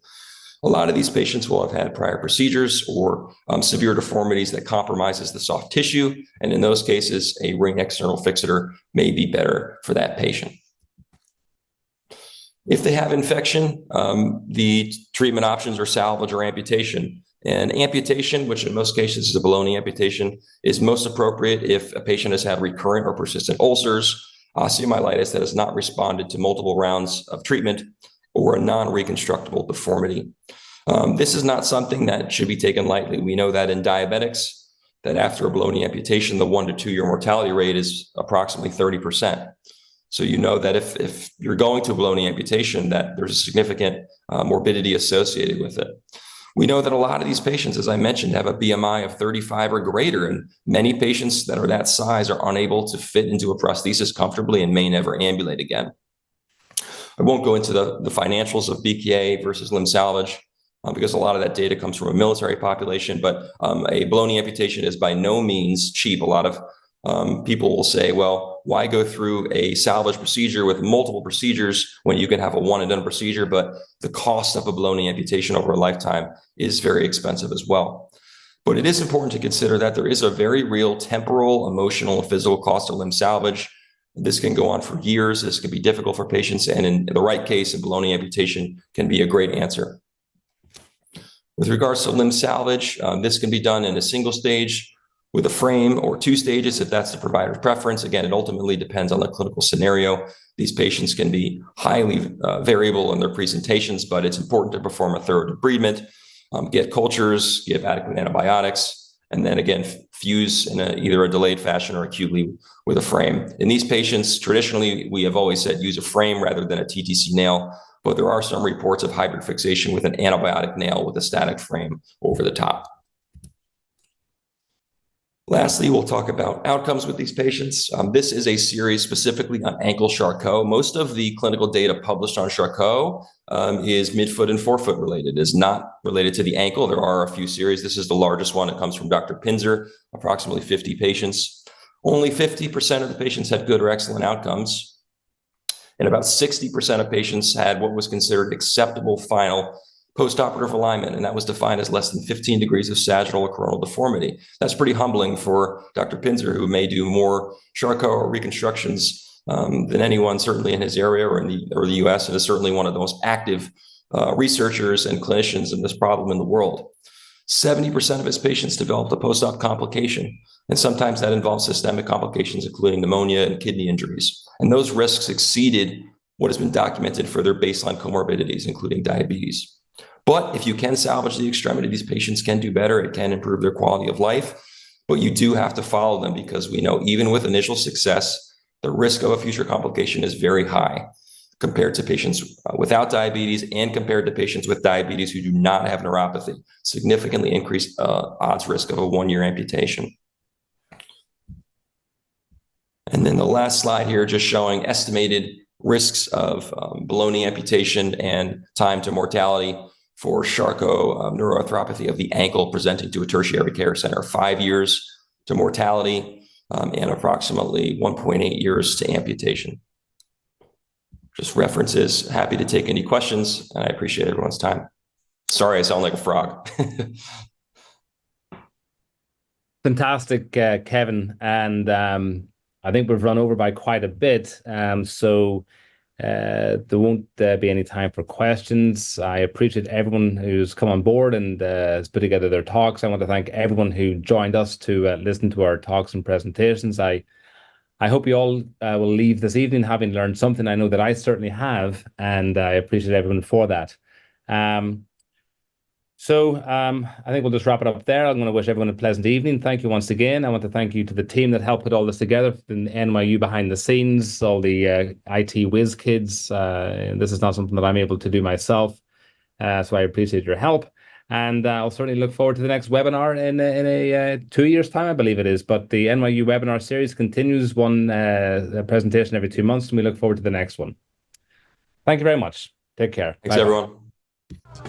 A lot of these patients will have had prior procedures or severe deformities that compromises the soft tissue, and in those cases, a ring external fixator may be better for that patient. If they have infection, the treatment options are salvage or amputation. And amputation, which in most cases is a baloney amputation, is most appropriate if a patient has had recurrent or persistent ulcers, osteomyelitis that has not responded to multiple rounds of treatment, or a non-reconstructible deformity. This is not something that should be taken lightly. We know that in diabetics, that after a baloney amputation, the 1 to 2 year mortality rate is approximately 30%. So you know that if you're going to a baloney amputation, that there's a significant morbidity associated with it. We know that a lot of these patients, as I mentioned, have a BMI of 35 or greater, and many patients that are that size are unable to fit into a prosthesis comfortably and may never ambulate again. I won't go into the financials of BPA versus limb salvage because a lot of that data comes from a military population, but a baloney amputation is by no means cheap. A lot of people will say, well, why go through a salvage procedure with multiple procedures when you can have a one and done procedure? But the cost of a baloney amputation over a lifetime is very expensive as well. But it is important to consider that there is a very real temporal, emotional, and physical cost of limb salvage. This can go on for years. This can be difficult for patients. And in the right case, a baloney amputation can be a great answer. With regards to limb salvage, this can be done in a single stage with a frame, or 2 stages if that's the provider's preference. Again, it ultimately depends on the clinical scenario. These patients can be highly variable in their presentations, but it's important to perform a thorough debridement, get cultures, give adequate antibiotics, and then again, fuse in either a delayed fashion or acutely with a frame. In these patients, traditionally, we have always said use a frame rather than a TTC nail, but there are some reports of hybrid fixation with an antibiotic nail with a static frame over the top. Lastly, we'll talk about outcomes with these patients. This is a series specifically on ankle Charcot. Most of the clinical data published on Charcot is midfoot and forefoot related. It is not related to the ankle. There are a few series. This is the largest one. It comes from Dr. Pinzer, approximately 50 patients. Only 50% of the patients had good or excellent outcomes. And about 60% of patients had what was considered acceptable final postoperative alignment, and that was defined as less than 15 degrees of sagittal or coronal deformity. That's pretty humbling for Dr. Pinzer, who may do more Charcot or reconstructions than anyone, certainly in his area or the US, and is certainly one of the most active researchers and clinicians in this problem in the world. 70% of his patients developed a post-op complication, and sometimes that involves systemic complications, including pneumonia and kidney injuries. And those risks exceeded what has been documented for their baseline comorbidities, including diabetes. But if you can salvage the extremity, these patients can do better. It can improve their quality of life, but you do have to follow them because we know even with initial success, the risk of a future complication is very high compared to patients without diabetes and compared to patients with diabetes who do not have neuropathy. Significantly increased odds risk of a 1-year amputation. And then the last slide here just showing estimated risks of below-knee amputation and time to mortality for Charcot neuroarthropathy of the ankle presenting to a tertiary care center. 5 years to mortality and approximately 1.8 years to amputation. Just references. Happy to take any questions, and I appreciate everyone's time. Sorry, I sound like a frog. Fantastic, Kevin. And I think we've run over by quite a bit. So there won't be any time for questions. I appreciate everyone who's come on board and has put together their talks. I want to thank everyone who joined us to listen to our talks and presentations. I hope you all will leave this evening having learned something. I know that I certainly have, and I appreciate everyone for that. So I think we'll just wrap it up there. I'm going to wish everyone a pleasant evening. Thank you once again. I want to thank you to the team that helped put all this together, in NYU behind the scenes, all the IT whiz kids. This is not something that I'm able to do myself, so I appreciate your help. And I'll certainly look forward to the next webinar in a 2 years' time, I believe it is. But the NYU webinar series continues, one presentation every 2 months, and we look forward to the next one. Thank you very much. Take care. Thanks, Bye-bye. everyone.